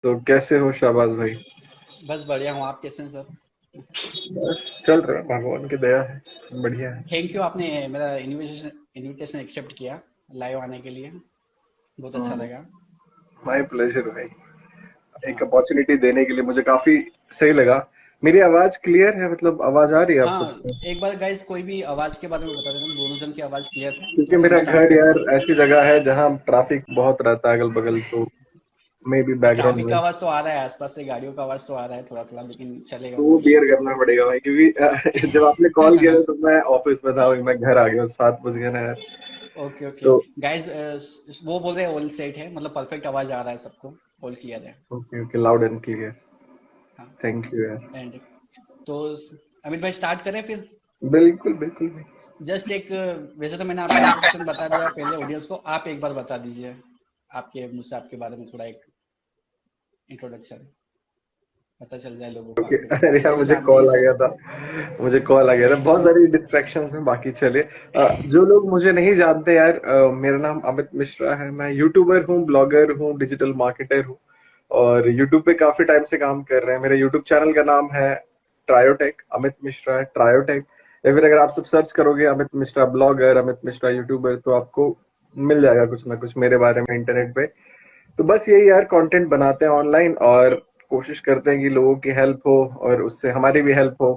तो कैसे हो शाहबाज भाई? बस बढ़िया हूँ। आप कैसे हैं सर? बस चल रहा है, भगवान की दया है, सब बढ़िया है। थैंक यू, आपने मेरा इनविटेशन एक्सेप्ट किया लाइव आने के लिए। बहुत अच्छा लगा। माय प्लेजर भाई। एक हाँ अपॉर्चुनिटी देने के लिए मुझे काफी सही लगा। मेरी आवाज क्लियर है, मतलब आवाज आ रही है आप हाँ, सबको? एक बार गाइस कोई भी आवाज़ के बारे में बता देना, दोनों जन की आवाज़ क्लियर है तो क्योंकि फिर हम मेरा स्टार्ट घर करते यार हैं। ऐसी जगह है जहाँ ट्रैफिक बहुत रहता है अगल बगल, तो मे बी बैकग्राउंड ट्रैफिक का में। आवाज़ तो आ रहा है, आसपास से गाड़ियों का आवाज़ तो आ रहा है थोड़ा थोड़ा, लेकिन चलेगा तो वो वो भी। बियर करना पड़ेगा भाई, क्योंकि जब आपने कॉल किया था तो मैं ऑफिस में था, अभी मैं घर आ गया, 7 बज गए ना यार। ओके ओके तो गाइस, वो बोल रहे हैं ऑल सेट है, मतलब परफेक्ट आवाज़ आ रहा है सबको। ऑल क्लियर है। Okay okay, loud and clear. हाँ। थैंक यू यार। एंड तो अमित भाई स्टार्ट करें फिर। बिल्कुल बिल्कुल भाई। जस्ट एक, वैसे तो मैंने आपका इंट्रोडक्शन बता दिया पहले ऑडियंस को, आप एक बार बता दीजिए आपके मुझसे आपके बारे में थोड़ा एक इंट्रोडक्शन, पता चल जाए लोगों को ओके, आपके बारे में, अरे यार वैसे तो मुझे जानते ही कॉल हैं आ गया सब। था। मुझे कॉल आ गया था, बहुत सारी डिस्ट्रैक्शंस में, बाकी चलिए। जो लोग मुझे नहीं जानते यार, मेरा नाम अमित मिश्रा है। मैं यूट्यूबर हूँ, ब्लॉगर हूँ, डिजिटल मार्केटर हूँ। और यूट्यूब पे काफी टाइम से काम कर रहे हैं। मेरे यूट्यूब चैनल का नाम है ट्रायोटेक, अमित मिश्रा ट्रायोटेक। या फिर अगर आप सब सर्च करोगे अमित मिश्रा ब्लॉगर, अमित मिश्रा यूट्यूबर, तो आपको मिल जाएगा कुछ ना कुछ मेरे बारे में इंटरनेट पे। तो बस यही यार, कंटेंट बनाते हैं ऑनलाइन और कोशिश करते हैं कि लोगों की हेल्प हो और उससे हमारी भी हेल्प हो।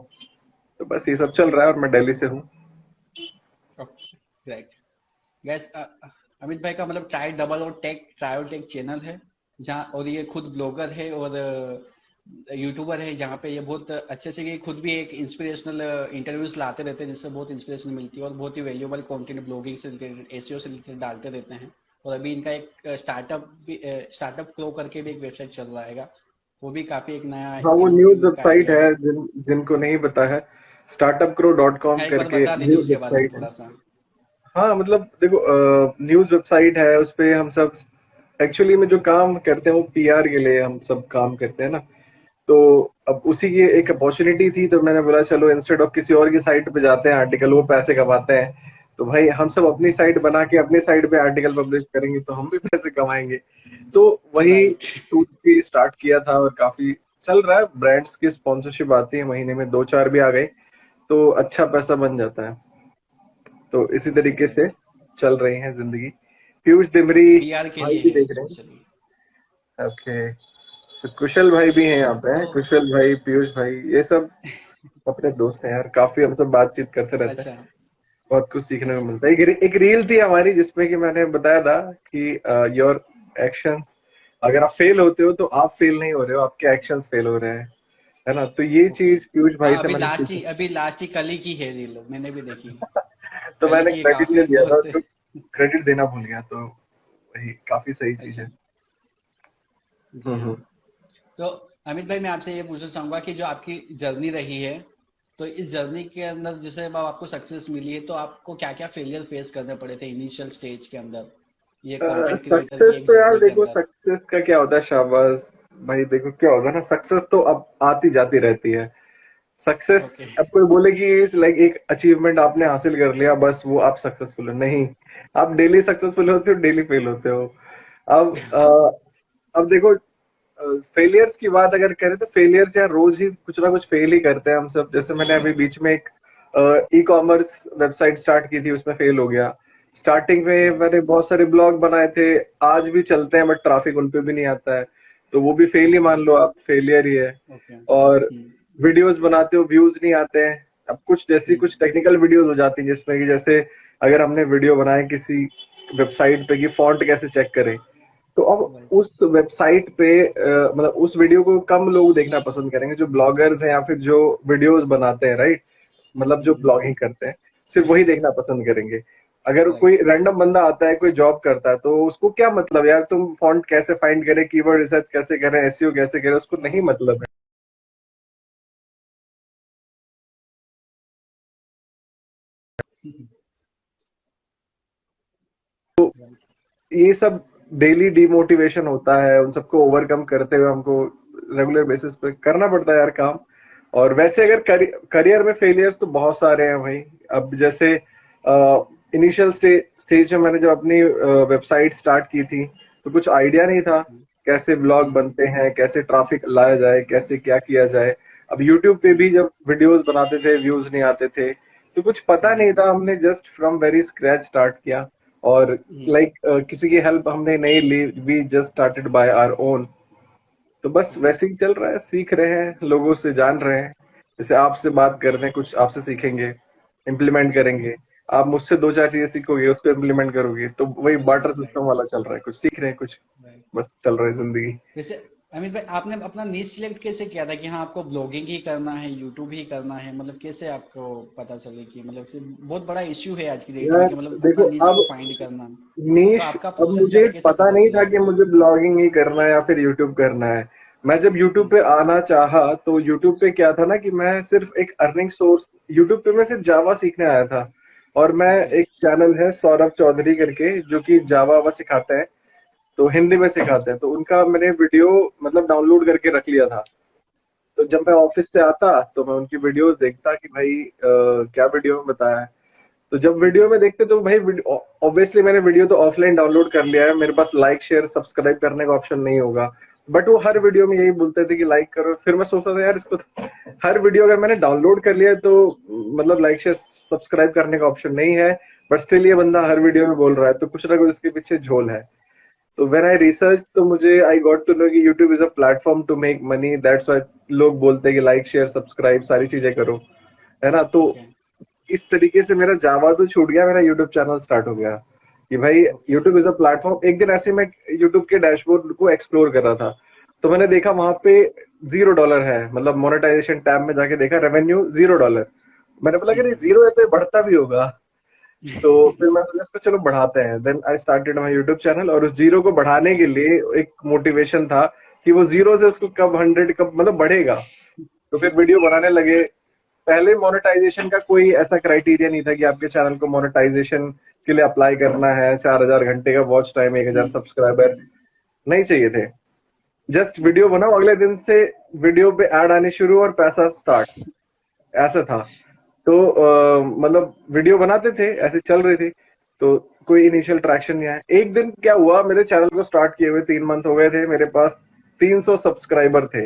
तो बस ये सब चल रहा है, और मैं दिल्ली से हूँ। राइट। गैस, अमित भाई का मतलब ट्राई डबल और टेक ट्रायो टेक चैनल है जहाँ, और ये खुद ब्लॉगर है और यूट्यूबर है, जहाँ पे ये बहुत अच्छे से, ये खुद भी एक इंस्पिरेशनल इंटरव्यूज लाते रहते हैं जिससे बहुत इंस्पिरेशन मिलती है, और बहुत ही वैल्यूबल कंटेंट ब्लॉगिंग से रिलेटेड, एसईओ से रिलेटेड डालते रहते हैं। और अभी इनका एक स्टार्टअप ग्रो करके भी एक वेबसाइट चल रहा है, वो भी काफी एक नया हाँ, वो न्यूज इनोवेटिव एक वेबसाइट आइडिया है, है। जिनको नहीं पता है, startupgrow.com हाँ, एक बार करके बता दीजिए न्यूज उसके बारे में वेबसाइट है। थोड़ा सा। हाँ मतलब देखो, न्यूज वेबसाइट है, उस पे हम सब एक्चुअली में जो काम करते हैं वो पीआर के लिए हम सब काम करते हैं ना। तो अब उसी की एक अपॉर्चुनिटी थी, तो मैंने बोला चलो इंस्टेड ऑफ किसी और की साइट पे जाते हैं, आर्टिकल वो पैसे कमाते हैं। तो भाई हम सब अपनी साइट बना के अपनी साइट पे आर्टिकल पब्लिश करेंगे तो हम भी पैसे कमाएंगे। तो वही राइट। टूल भी स्टार्ट किया था, और काफी चल रहा है। ब्रांड्स की स्पॉन्सरशिप आती है, महीने में दो चार भी आ गई तो अच्छा पैसा बन जाता है। तो इसी तरीके से राइट। चल रही है जिंदगी। पीयूष डिमरी पीआर के भाई लिए भी है देख रहे हैं। स्पेशली। ओके। So, कुशल भाई भी हैं यहाँ पे, तो कुशल भाई, पीयूष भाई, ये सब अपने दोस्त हैं यार। काफी हम सब बातचीत करते रहते हैं, अच्छा बहुत कुछ सीखने को अच्छा। मिलता है। एक रील थी हमारी जिसमें कि मैंने बताया था कि योर एक्शंस, अगर आप फेल होते हो तो आप फेल नहीं हो रहे हो, आपके एक्शंस फेल हो रहे हैं, है ना। तो ये ओके। चीज पीयूष भाई हाँ, से मैंने सीखी। अभी लास्ट ही कल ही की है रील, मैंने भी देखी। तो कल ही मैंने की है, क्रेडिट काफी नहीं दिया था, बहुत। तो क्रेडिट देना भूल गया, तो वही काफी सही चीज अच्छा। है। जी हाँ। हम्म। तो अमित भाई, मैं आपसे ये पूछना चाहूंगा कि जो आपकी जर्नी रही है, तो इस जर्नी के अंदर जैसे अब आपको सक्सेस मिली है, तो आपको क्या क्या फेलियर फेस करने पड़े थे इनिशियल स्टेज के अंदर, ये कंटेंट क्रिएटर की सक्सेस एक तो यार जर्नी के देखो, अंदर? सक्सेस का क्या होता है शाबाश भाई, देखो क्या होता है ना, सक्सेस तो अब आती जाती रहती है। Success, okay. अब कोई बोले कि लाइक एक अचीवमेंट आपने हासिल कर लिया बस वो आप सक्सेसफुल हो, नहीं। आप डेली सक्सेसफुल होते हो, डेली फेल होते हो। अब अब देखो, फेलियर्स की बात अगर करें तो फेलियर्स यार रोज ही कुछ ना कुछ फेल ही करते हैं हम सब। जैसे मैंने अभी बीच में एक ई कॉमर्स वेबसाइट स्टार्ट की थी, उसमें फेल हो गया। स्टार्टिंग में राइट। मैंने बहुत सारे ब्लॉग बनाए थे, आज भी चलते हैं, बट ट्रैफिक उन पे भी नहीं आता है, तो वो भी फेल ही ओके मान लो आप, फेलियर ही है। ओके। और वीडियोस बनाते हो, व्यूज नहीं आते हैं। अब कुछ जैसी कुछ टेक्निकल वीडियोस हो जाती हैं जिसमें कि जैसे अगर हमने वीडियो बनाए किसी वेबसाइट पे कि फॉन्ट कैसे चेक करें, तो अब राइट। उस वेबसाइट पे मतलब उस वीडियो को कम लोग देखना पसंद करेंगे जो ब्लॉगर्स हैं या फिर जो वीडियोस बनाते हैं, राइट। मतलब जो ब्लॉगिंग करते हैं, सिर्फ वही देखना पसंद करेंगे। अगर राइट। कोई रैंडम बंदा आता है, कोई जॉब करता है, तो उसको क्या मतलब यार, तुम फॉन्ट कैसे फाइंड करें, कीवर्ड रिसर्च कैसे करें, एसईओ कैसे करें, उसको नहीं मतलब है। राइट। ये सब डेली डिमोटिवेशन होता है, उन सबको ओवरकम करते हुए हमको रेगुलर बेसिस पे करना पड़ता है यार काम। और वैसे अगर करियर में फेलियर्स तो बहुत सारे हैं भाई। अब जैसे इनिशियल स्टेज में मैंने जब अपनी वेबसाइट स्टार्ट की थी, तो कुछ आइडिया नहीं था कैसे ब्लॉग बनते हैं, कैसे ट्रैफिक लाया जाए, कैसे क्या किया जाए। अब यूट्यूब पे भी जब वीडियोस बनाते थे व्यूज नहीं आते थे, तो कुछ पता नहीं था, हमने just from very scratch start किया। और लाइक किसी की हेल्प हमने नहीं ली, we just started by our own. तो बस वैसे ही चल रहा है, सीख रहे हैं, लोगों से जान रहे हैं। जैसे आपसे बात कर रहे हैं, कुछ आपसे सीखेंगे, इम्प्लीमेंट करेंगे। आप मुझसे दो चार चीजें सीखोगे, उस पर इम्प्लीमेंट करोगे, तो वही बार्टर राइट सिस्टम वाला चल रहा है, कुछ सीख रहे हैं कुछ। राइट। बस चल रहा है जिंदगी। वैसे अमित भाई, आपने अपना नीश सिलेक्ट कैसे किया था कि हाँ आपको ब्लॉगिंग ही करना है, यूट्यूब ही करना है? मतलब कैसे आपको पता चले कि मतलब बहुत बड़ा इश्यू है आज की डेट में यार कि मतलब अपना देखो, नीश को अब फाइंड करना। तो नीश, आपका अब प्रोसेस मुझे जाके कैसे पता पता नहीं था चला? कि मुझे ब्लॉगिंग ही करना है या फिर यूट्यूब करना है। मैं जब यूट्यूब हम्म, पे आना चाहा, तो यूट्यूब पे क्या था ना कि मैं सिर्फ एक अर्निंग सोर्स, यूट्यूब पे मैं सिर्फ जावा सीखने आया था। और मैं, ओके। एक चैनल है सौरभ चौधरी करके जो कि जावा वावा सिखाते हैं, तो हिंदी में सिखाते हैं, तो उनका मैंने वीडियो मतलब डाउनलोड करके रख लिया था। तो जब मैं ऑफिस से आता तो मैं उनकी वीडियोस देखता कि भाई क्या वीडियो में बताया है। तो जब वीडियो में देखते तो भाई, ऑब्वियसली मैंने वीडियो तो ऑफलाइन डाउनलोड कर लिया है, मेरे पास लाइक शेयर सब्सक्राइब करने का ऑप्शन नहीं होगा। बट वो हर वीडियो में यही बोलते थे कि लाइक करो। फिर मैं सोचता था यार, इसको तो हर वीडियो अगर मैंने डाउनलोड कर लिया है, तो मतलब लाइक शेयर सब्सक्राइब करने का ऑप्शन नहीं है, बट स्टिल ये बंदा हर वीडियो में बोल रहा है, तो कुछ ना कुछ इसके पीछे झोल है। तो व्हेन आई रिसर्च, तो मुझे आई गॉट टू नो कि YouTube is a platform to make money, that's why लोग बोलते हैं कि लाइक शेयर सब्सक्राइब सारी चीजें करो, है ना। तो ओके इस तरीके से मेरा जावा तो छूट गया, मेरा यूट्यूब चैनल स्टार्ट हो गया कि भाई okay. YouTube is a platform. एक दिन ऐसे मैं यूट्यूब के डैशबोर्ड को एक्सप्लोर कर रहा था, तो मैंने देखा वहां पे $0 है, मतलब मोनेटाइजेशन टैब में जाके देखा रेवेन्यू $0। मैंने बोला कि नहीं, जीरो है तो ये बढ़ता भी होगा। तो फिर मैं सोचा इसको चलो बढ़ाते हैं, then I started my YouTube channel. और उस जीरो को बढ़ाने के लिए एक मोटिवेशन था कि वो जीरो से उसको कब 100 कब मतलब बढ़ेगा। तो फिर वीडियो बनाने लगे। पहले मोनेटाइजेशन का कोई ऐसा क्राइटेरिया नहीं था कि आपके चैनल को मोनेटाइजेशन के लिए अप्लाई करना है, 4,000 घंटे का वॉच टाइम, 1,000 सब्सक्राइबर नहीं चाहिए थे। जस्ट वीडियो ओके बनाओ, अगले दिन से वीडियो पे ऐड आने शुरू और पैसा स्टार्ट, ऐसा था। तो मतलब वीडियो बनाते थे, ऐसे चल रही थी, तो कोई इनिशियल ट्रैक्शन नहीं आया। एक दिन क्या हुआ, मेरे चैनल को स्टार्ट किए हुए 3 मंथ हो गए थे, मेरे पास 300 सब्सक्राइबर थे।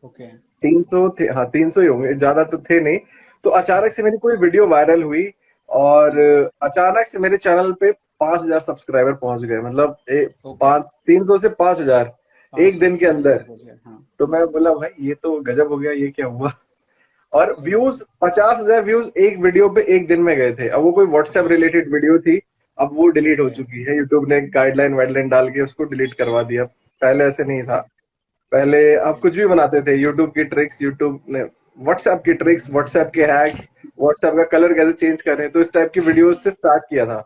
ओके 300 थे, हाँ 300 ही होंगे, ज्यादा तो थे नहीं। तो अचानक से मेरी कोई वीडियो वायरल हुई, और अचानक से मेरे चैनल पे 5,000 सब्सक्राइबर पहुंच गए, मतलब ओके। पांच 300 से 5,000 पाँच एक सौ दिन के पाँच अंदर। हजार पहुंच गया, हाँ। तो मैं बोला भाई ये तो गजब हो गया, ये क्या हुआ। और ओके व्यूज 50,000 व्यूज एक वीडियो पे एक दिन में गए थे। अब वो कोई व्हाट्सएप रिलेटेड वीडियो थी, अब वो डिलीट हो ओके चुकी है, यूट्यूब ने गाइडलाइन वाइडलाइन डाल के उसको डिलीट करवा दिया। पहले ऐसे नहीं था। ओके पहले आप ओके कुछ भी बनाते थे, यूट्यूब की ट्रिक्स, यूट्यूब ने व्हाट्सएप की ट्रिक्स, व्हाट्सएप के हैक्स, व्हाट्सएप का कलर कैसे चेंज करें, तो इस टाइप की वीडियोस से स्टार्ट किया था।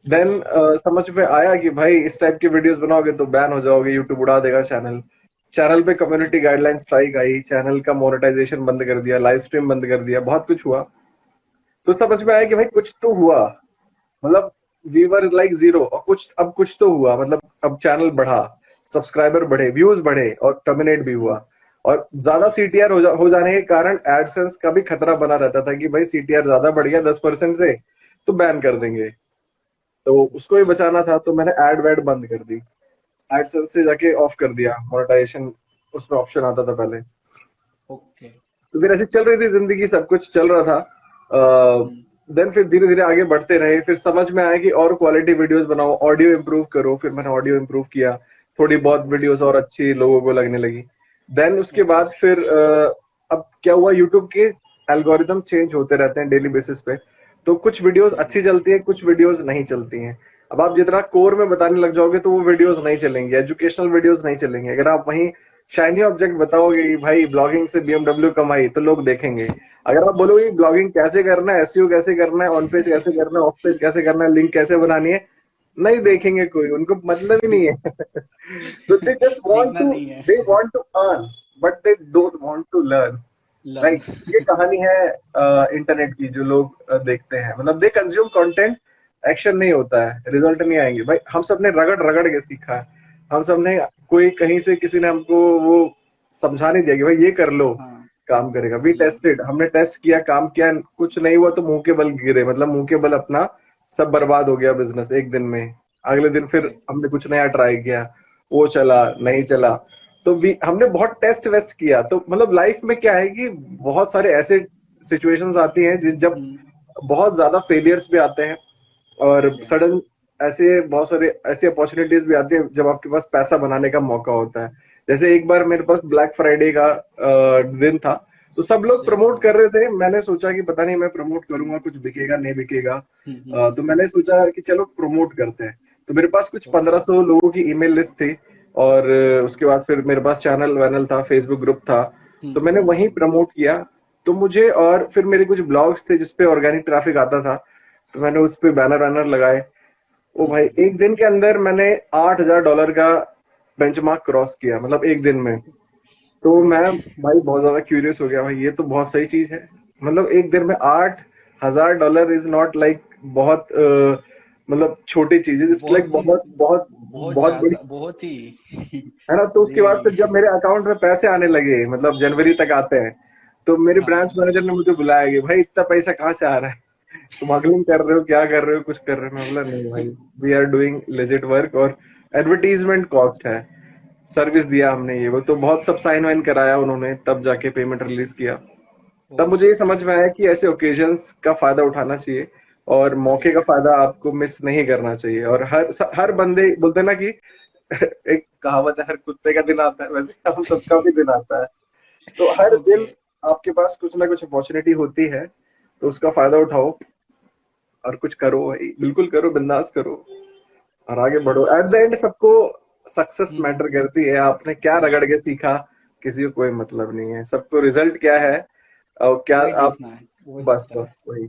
देन ओके समझ में आया कि भाई इस टाइप की वीडियोस बनाओगे तो बैन हो जाओगे, यूट्यूब उड़ा देगा चैनल। चैनल पे कम्युनिटी गाइडलाइन स्ट्राइक आई, चैनल का मोनेटाइजेशन बंद कर दिया, लाइव स्ट्रीम बंद कर दिया, बहुत कुछ हुआ। तो समझ में आया कि भाई कुछ तो हुआ, मतलब वी वर लाइक जीरो, और कुछ अब कुछ तो हुआ, मतलब अब चैनल बढ़ा, सब्सक्राइबर बढ़े, व्यूज बढ़े, और टर्मिनेट भी हुआ। और ज्यादा सीटीआर हो जाने के कारण एडसेंस का भी खतरा बना रहता था कि भाई सीटीआर ज्यादा बढ़ गया 10% से तो बैन कर देंगे। तो उसको भी बचाना था, तो मैंने एड वेड बंद कर दी, एडसेंस से जाके ऑफ कर दिया मोनेटाइजेशन, उसमें ऑप्शन आता था पहले। ओके। तो फिर ऐसे चल रही थी जिंदगी, सब कुछ चल रहा था। देन फिर धीरे धीरे आगे बढ़ते रहे, फिर समझ में आया कि और क्वालिटी वीडियोस बनाओ, ऑडियो इंप्रूव करो, फिर मैंने ऑडियो इंप्रूव किया, थोड़ी बहुत ओके वीडियोस और अच्छी लोगों को लगने लगी। देन उसके ओके बाद फिर अब क्या हुआ, यूट्यूब के एल्गोरिदम चेंज होते रहते हैं डेली बेसिस पे, तो कुछ वीडियोस जी जी। अच्छी चलती है, कुछ वीडियोस नहीं चलती हैं। अब आप जितना कोर में बताने लग जाओगे तो वो वीडियोस नहीं चलेंगे, एजुकेशनल वीडियोस नहीं चलेंगे। अगर आप वहीं शाइनी ऑब्जेक्ट बताओगे कि भाई ब्लॉगिंग से बीएमडब्ल्यू कमाई, तो लोग देखेंगे। अगर आप बोलोगे ब्लॉगिंग कैसे करना है, एसईओ कैसे करना है, ऑन पेज कैसे करना है, ऑफ पेज कैसे करना है, लिंक कैसे बनानी है, नहीं हाँ, देखेंगे कोई, उनको मतलब ही नहीं है। तो दे जस्ट वांट सीखना टू नहीं है। They want to earn, but they don't want to learn. Learn. Right, ये कहानी है इंटरनेट की, जो लोग देखते हैं, मतलब दे कंज्यूम कंटेंट, एक्शन नहीं होता है, रिजल्ट नहीं आएंगे। भाई हम सब ने रगड़ रगड़ के सीखा है, हम सब ने, कोई कहीं से किसी ने हमको वो समझा नहीं दिया कि भाई ये कर लो, हाँ काम करेगा। We ji. टेस्टेड, हमने टेस्ट किया, काम किया, कुछ नहीं हुआ तो मुंह के बल गिरे, मतलब मुंह के बल अपना सब बर्बाद हो गया बिजनेस एक दिन में। अगले दिन फिर राइट। हमने कुछ नया ट्राई किया, वो चला नहीं चला। तो हमने बहुत टेस्ट वेस्ट किया। तो मतलब लाइफ में क्या है कि बहुत सारे ऐसे सिचुएशंस आती हैं जब हम्म, बहुत ज्यादा फेलियर्स भी आते हैं, और ओके। सडन ऐसे बहुत सारे ऐसी अपॉर्चुनिटीज भी आती है जब आपके पास पैसा बनाने का मौका होता है। जैसे एक बार मेरे पास ब्लैक फ्राइडे का दिन था, तो सब लोग से प्रमोट हाँ। कर रहे थे। मैंने सोचा कि पता नहीं मैं प्रमोट हम्म, करूंगा कुछ बिकेगा नहीं बिकेगा। तो हम्म। मैंने सोचा कि चलो प्रमोट करते हैं। तो मेरे पास कुछ ओके। 1500 लोगों की ईमेल लिस्ट थी, और उसके बाद फिर मेरे पास चैनल वैनल था, फेसबुक ग्रुप था। तो मैंने वहीं प्रमोट किया। तो मुझे, और फिर मेरे कुछ ब्लॉग्स थे जिसपे ऑर्गेनिक ट्रैफिक आता था, तो मैंने उस पे बैनर वैनर लगाए। ओ भाई, एक दिन के अंदर मैंने $8000 का बेंचमार्क क्रॉस किया, मतलब एक दिन में। तो मैं ओके। भाई बहुत ज्यादा क्यूरियस हो गया, भाई ये तो बहुत सही चीज है। मतलब एक दिन में $8000 इज नॉट लाइक बहुत मतलब छोटी चीज है, इट्स लाइक बहुत ही, बहुत बहुत बहुत बहुत बड़ी, ज्यादा, बहुत ही। है ना। तो उसके बाद फिर जब जी। मेरे अकाउंट में पैसे आने लगे, मतलब जनवरी तक आते हैं, तो मेरे ब्रांच हाँ। मैनेजर ने मुझे बुलाया कि भाई इतना पैसा कहाँ से आ रहा है, स्मगलिंग कर रहे हो, क्या कर रहे हो, कुछ कर रहे हो। मैं बोला नहीं भाई, we are doing legit work, और एडवर्टीजमेंट कॉस्ट है, सर्विस दिया हमने ये वो। तो बहुत सब साइन वाइन कराया उन्होंने, तब जाके पेमेंट रिलीज किया। तब मुझे ये ओके। समझ में आया कि ऐसे ओकेजन्स का फायदा उठाना चाहिए, और मौके का फायदा आपको मिस नहीं करना चाहिए। और हर बंदे बोलते हैं ना कि एक कहावत है, हर कुत्ते का दिन आता है, वैसे हम सबका भी दिन आता है। तो हर ओके। दिन आपके पास कुछ ना कुछ अपॉर्चुनिटी होती है, तो उसका फायदा उठाओ और कुछ करो भाई, बिल्कुल करो, बिंदास करो और आगे बढ़ो। एट द एंड सबको सक्सेस हम्म, मैटर करती है, आपने क्या रगड़ के सीखा किसी को कोई मतलब नहीं है, सबको रिजल्ट क्या है और क्या वही आप। देखना है, वही बस दिखता है, बस वही, वही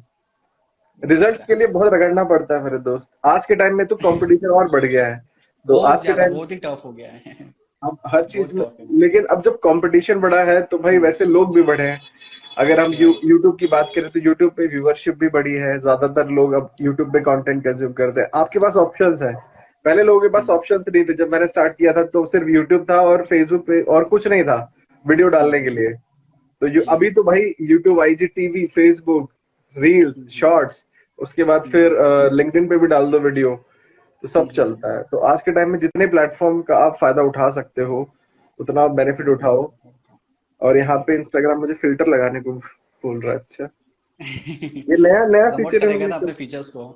रिजल्ट्स दिखता के है। लिए बहुत रगड़ना पड़ता है मेरे दोस्त। आज के टाइम में तो कंपटीशन और बढ़ गया है। तो बहुत आज के ज्यादा, टाइम बहुत ही टफ हो गया है। अब हर चीज बहुत में, टफ है। लेकिन अब जब कंपटीशन बढ़ा है तो भाई वैसे लोग भी बढ़े हैं। अगर हम राइट। यूट्यूब की बात करें तो यूट्यूब पे व्यूअरशिप भी बढ़ी है, ज्यादातर लोग अब यूट्यूब पे कंटेंट कंज्यूम करते हैं। आपके पास ऑप्शंस है, पहले लोगों के पास हम्म, ऑप्शंस नहीं थे। जब मैंने स्टार्ट किया था तो सिर्फ यूट्यूब था और फेसबुक पे, और कुछ नहीं था वीडियो डालने के हम्म। लिए। तो जी। अभी तो भाई यूट्यूब, आईजीटीवी, फेसबुक, रील्स, हम्म, शॉर्ट्स, उसके बाद हम्म, फिर लिंक्डइन पे भी डाल दो वीडियो, तो सब हम्म। चलता है। तो आज के टाइम में जितने प्लेटफॉर्म का आप फायदा उठा सकते हो उतना आप बेनिफिट ओके। उठाओ। और यहाँ पे इंस्टाग्राम मुझे फिल्टर लगाने को बोल रहा है। अच्छा, ये नया नया प्रमोट फीचर है करेगा मुझे ना तो अपने फीचर्स को।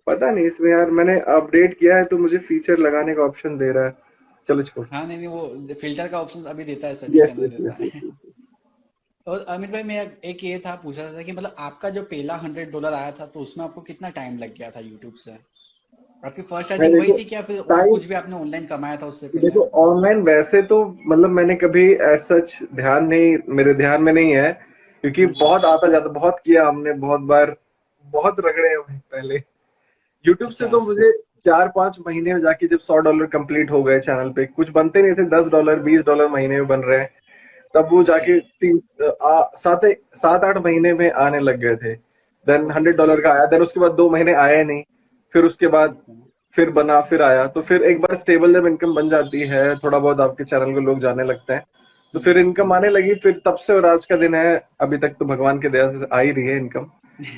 पता नहीं इसमें यार। मैंने अपडेट किया है तो मुझे फीचर लगाने का ऑप्शन दे रहा है। चलो छोड़। हाँ, नहीं नहीं, वो फिल्टर का ऑप्शन अभी देता है, सेटिंग यस करने यस देता यस है। यस। और अमित भाई, मैं एक ये था पूछा था कि मतलब आपका जो पहला $100 आया था, तो उसमें आपको कितना टाइम लग गया था यूट्यूब से? आपकी फर्स्ट मैं अर्निंग वही देखो थी क्या, फिर और टाइम, कुछ भी आपने ऑनलाइन कमाया था उससे पहले? देखो ऑनलाइन वैसे तो मतलब मैंने कभी सच ध्यान नहीं, मेरे ध्यान में नहीं है, क्योंकि बहुत आता जाता, बहुत किया हमने, बहुत बार, बहुत रगड़े हैं भाई पहले। यूट्यूब से अच्छा। तो मुझे 4-5 महीने में जाके जब $100 कंप्लीट हो गए चैनल पे, कुछ बनते नहीं थे, $10 $20 महीने में बन रहे हैं, तब वो ओके। जाके 7-8 महीने में आने लग गए थे। Then okay. $100 का आया, देन उसके बाद 2 महीने आया नहीं। फिर उसके बाद ओके। फिर बना, फिर आया। तो फिर एक बार स्टेबल जब इनकम बन जाती है, थोड़ा बहुत आपके चैनल को लोग जानने लगते हैं, तो फिर इनकम आने लगी। फिर तब से और आज का दिन है, अभी तक तो भगवान की दया से आ ही रही है इनकम।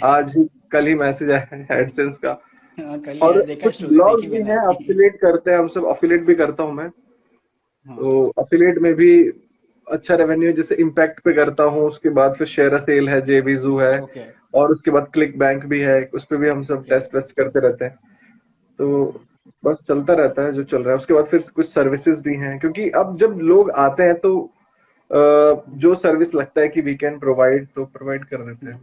आज ही कल ही मैसेज आया है एडसेंस का। हाँ, कल ही और है, देखा, कुछ स्टोरी ब्लॉग्स देखी भी मैंने हैं, आपकी। अफिलिएट करते हैं हम सब, अफिलिएट भी करता हूँ मैं। हाँ। तो अफिलिएट में भी अच्छा रेवेन्यू है, जैसे इम्पैक्ट पे करता हूँ, उसके बाद फिर शेयर अ सेल है, जेवीजू है, ओके। और उसके बाद क्लिक बैंक भी है, उस पे भी हम सब ओके। टेस्ट वेस्ट करते रहते हैं। तो बस चलता रहता है जो चल रहा है। उसके बाद फिर कुछ सर्विसेज भी हैं, क्योंकि अब जब लोग आते हैं तो जो सर्विस लगता है कि वी कैन प्रोवाइड, तो प्रोवाइड कर देते हैं।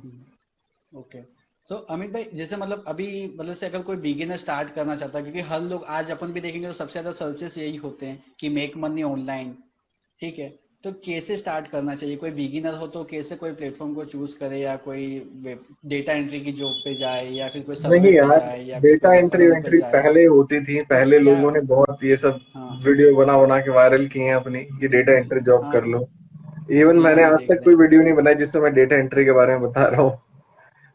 ओके। तो अमित भाई, जैसे मतलब अभी, मतलब से अगर कोई बिगिनर स्टार्ट करना चाहता है, क्योंकि हर लोग आज अपन भी देखेंगे तो सबसे ज्यादा सर्चेस यही होते हैं कि मेक मनी ऑनलाइन, ठीक है? तो कैसे स्टार्ट करना चाहिए? कोई बिगिनर हो तो कैसे कोई प्लेटफॉर्म को चूज करे, या कोई डेटा एंट्री की जॉब पे जाए, या फिर कोई सर्वे नहीं पे यार, जाए, या फिर कोई डेटा एंट्री रेफरल पे वेंट्री जाए? पहले होती थी, तो पहले क्या? लोगों ने बहुत ये सब हाँ। वीडियो बना बना के वायरल किए हैं अपनी, कि डेटा एंट्री जॉब कर हाँ। लो। इवन जी, मैंने जी, आज देख तक रहे कोई हैं। वीडियो नहीं बनाई जिसमें मैं डेटा एंट्री के बारे में बता रहा हूँ।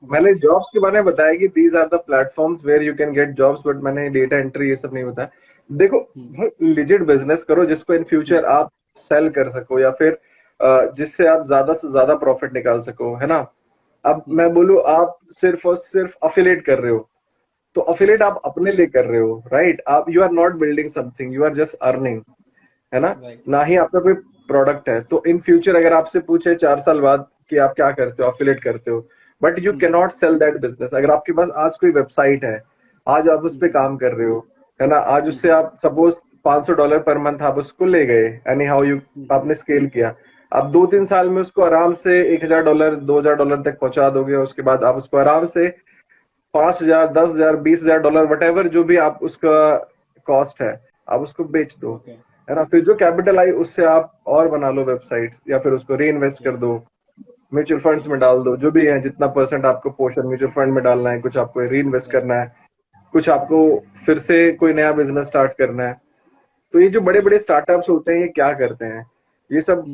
मैंने ओके। जॉब्स के बारे में बताया कि these are the platforms where you can get jobs, but मैंने डेटा एंट्री ये सब नहीं बताया। देखो, हम्म, लिजिट बिजनेस करो जिसको इन फ्यूचर हम्म, आप सेल कर सको, या फिर जिससे आप ज्यादा से ज्यादा प्रॉफिट निकाल सको, है ना। अब हम्म, मैं बोलूँ आप सिर्फ और सिर्फ अफिलेट कर रहे हो, तो अफिलिएट आप अपने लिए कर रहे हो, राइट? आप you are not building something, you are just earning, है ना? राइट। ना ही आपका कोई प्रोडक्ट है। तो इन फ्यूचर अगर आपसे पूछे 4 साल बाद कि आप क्या करते हो, अफिलिएट करते हो, but you can not sell that business. अगर आपके पास आज कोई वेबसाइट है, आज आप उस पर काम कर रहे हो, है ना? आज उससे आप सपोज $500 पर मंथ आप उसको ले गए, एनी हाउ यू, आपने स्केल किया। आप 2-3 साल में उसको आराम से $1,000 $2,000 तक पहुंचा दोगे। उसके बाद आप उसको आराम से 5,000 10,000 $20,000 वटेवर जो भी आप उसका कॉस्ट है, आप उसको बेच दो, ओके। है ना? फिर जो कैपिटल आई उससे आप और बना लो वेबसाइट, या फिर उसको री इन्वेस्ट कर दो, म्यूचुअल फंड्स में डाल दो, जो भी है जितना परसेंट आपको पोर्शन म्यूचुअल फंड में डालना है, कुछ आपको री इन्वेस्ट करना है, कुछ आपको फिर से कोई नया बिजनेस स्टार्ट करना है। तो ये जो बड़े बड़े स्टार्टअप्स होते हैं, ये क्या करते हैं, ये सब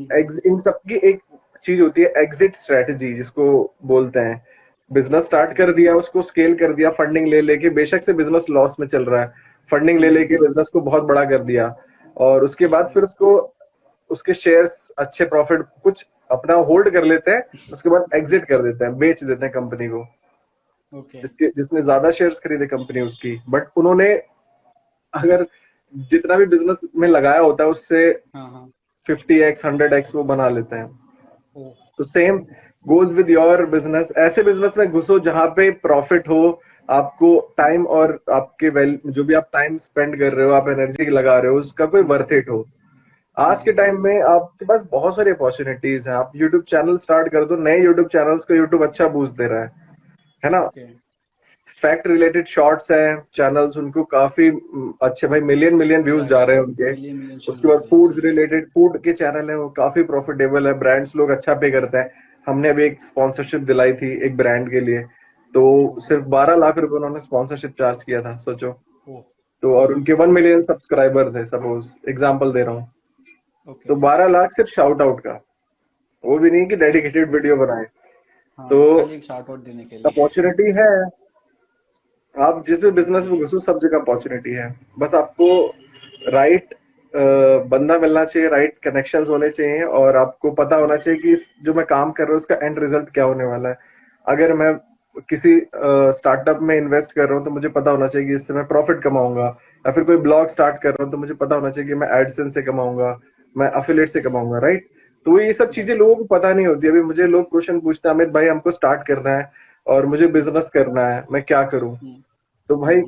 इन सब की एक चीज होती है एग्जिट स्ट्रेटजी, जिसको बोलते हैं। बिजनेस स्टार्ट कर दिया, उसको स्केल कर दिया, फंडिंग ले लेके, बेशक से बिजनेस लॉस में चल रहा है, फंडिंग ले लेके बिजनेस को बहुत बड़ा कर दिया, और उसके बाद फिर उसको, उसके शेयर्स अच्छे प्रॉफिट कुछ अपना होल्ड कर लेते हैं, उसके बाद एग्जिट कर देते हैं, बेच देते हैं कंपनी को, ओके। जिसने ज्यादा शेयर्स खरीदे कंपनी उसकी। बट उन्होंने अगर जितना भी बिजनेस में लगाया होता है उससे हाँ हाँ। 50x 100x वो बना लेते हैं। ओ। तो same goes with your business. ऐसे बिजनेस में घुसो जहां पे प्रॉफिट हो, आपको टाइम और आपके वेल जो भी आप टाइम स्पेंड कर रहे हो, आप एनर्जी लगा रहे हो, उसका कोई वर्थ इट हो। आज के टाइम में आपके पास बहुत सारी अपॉर्चुनिटीज हैं। आप यूट्यूब चैनल स्टार्ट कर दो, नए यूट्यूब चैनल्स को यूट्यूब अच्छा बूस्ट दे रहा है ना? ओके। फैक्ट रिलेटेड शॉर्ट्स हैं चैनल्स, उनको काफी अच्छे भाई मिलियन मिलियन व्यूज जा राइट। रहे हैं उनके। मिलियन मिलियन उसके शुरू बाद होते हैं, फूड्स सही बात। रिलेटेड, फूड के चैनल है वो काफी प्रॉफिटेबल है, ब्रांड्स लोग अच्छा पे करते हैं। हमने अभी एक स्पॉन्सरशिप दिलाई थी एक ब्रांड के लिए, तो ओ। सिर्फ 12 लाख रुपए उन्होंने स्पॉन्सरशिप चार्ज किया था, सोचो। ओ। तो और उनके 1 मिलियन सब्सक्राइबर थे, सपोज एग्जाम्पल दे रहा हूँ। ओके। तो 12 लाख सिर्फ शाउट आउट का, वो भी नहीं कि डेडिकेटेड वीडियो बनाए। तो हाँ, खाली एक शार्ट आउट देने के लिए। अपॉर्चुनिटी है, आप जिस भी बिजनेस में घुसो सब जगह अपॉर्चुनिटी है। बस आपको राइट बंदा मिलना चाहिए, राइट कनेक्शंस होने चाहिए, और आपको पता होना चाहिए कि जो मैं काम कर रहा हूँ उसका एंड रिजल्ट क्या होने वाला है। अगर मैं किसी स्टार्टअप में इन्वेस्ट कर रहा हूँ तो मुझे पता होना चाहिए कि इससे मैं प्रॉफिट कमाऊंगा, या फिर कोई ब्लॉग स्टार्ट कर रहा हूँ तो मुझे पता होना चाहिए कि मैं एडसेंस से कमाऊंगा, मैं अफिलिएट से कमाऊंगा, राइट? तो ये सब चीजें राइट। लोगों को पता नहीं होती। अभी मुझे लोग क्वेश्चन पूछते हैं, अमित भाई हमको स्टार्ट करना है और मुझे बिजनेस करना है, मैं क्या करूं? तो भाई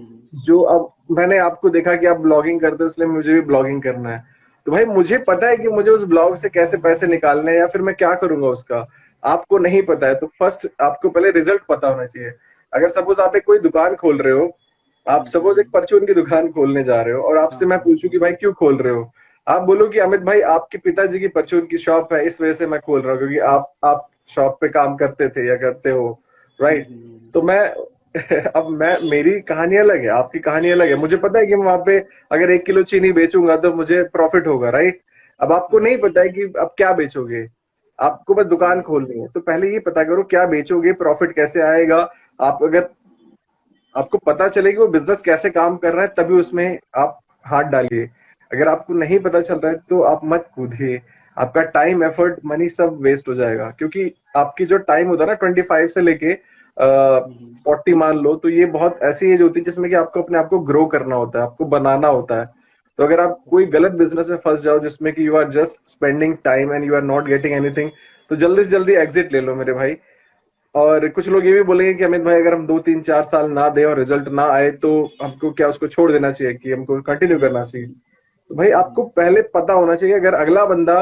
जो अब मैंने आपको देखा कि आप ब्लॉगिंग करते हो, इसलिए मुझे भी ब्लॉगिंग करना है। तो भाई मुझे पता है कि मुझे उस ब्लॉग से कैसे पैसे निकालने हैं, या फिर मैं क्या करूंगा उसका। आपको नहीं पता है, तो फर्स्ट आपको पहले रिजल्ट पता होना चाहिए। अगर सपोज आप एक कोई दुकान खोल रहे हो, आप सपोज एक परचून की दुकान खोलने जा रहे हो, और हाँ आपसे मैं हाँ पूछूं हाँ। कि भाई क्यों खोल रहे हो, आप बोलो कि अमित भाई आपके पिताजी की परचून की शॉप है, इस वजह से मैं खोल रहा हूँ, क्योंकि आप शॉप पे काम करते थे या करते हो, राइट? तो मैं अब मैं, मेरी कहानी अलग है, आपकी कहानी अलग है। मुझे पता है कि मैं वहां पे अगर 1 किलो चीनी बेचूंगा तो मुझे प्रॉफिट होगा, राइट? अब आपको नहीं पता है कि आप क्या बेचोगे, आपको बस दुकान खोलनी है। तो पहले ये पता करो क्या बेचोगे, प्रॉफिट कैसे आएगा। आप अगर, आपको पता चले कि वो बिजनेस कैसे काम कर रहा है, तभी उसमें आप हाथ डालिए। अगर आपको नहीं पता चल रहा है तो आप मत कूदिए, आपका टाइम एफर्ट मनी सब वेस्ट हो जाएगा। क्योंकि आपकी जो टाइम होता है ना 25 से लेके 40 मान लो, तो ये बहुत ऐसी एज होती है जिसमें कि आपको अपने आप को ग्रो करना होता है, आपको बनाना होता है। तो अगर आप कोई गलत बिजनेस में फंस जाओ जिसमें कि you are just spending time and you are not getting anything, तो जल्दी से जल्दी एग्जिट ले लो मेरे भाई। और कुछ लोग ये भी बोलेंगे कि अमित भाई अगर हम 2 3 4 साल ना दे और रिजल्ट ना आए तो हमको क्या उसको छोड़ देना चाहिए कि हमको कंटिन्यू करना चाहिए? तो भाई आपको पहले पता होना चाहिए, अगर अगला बंदा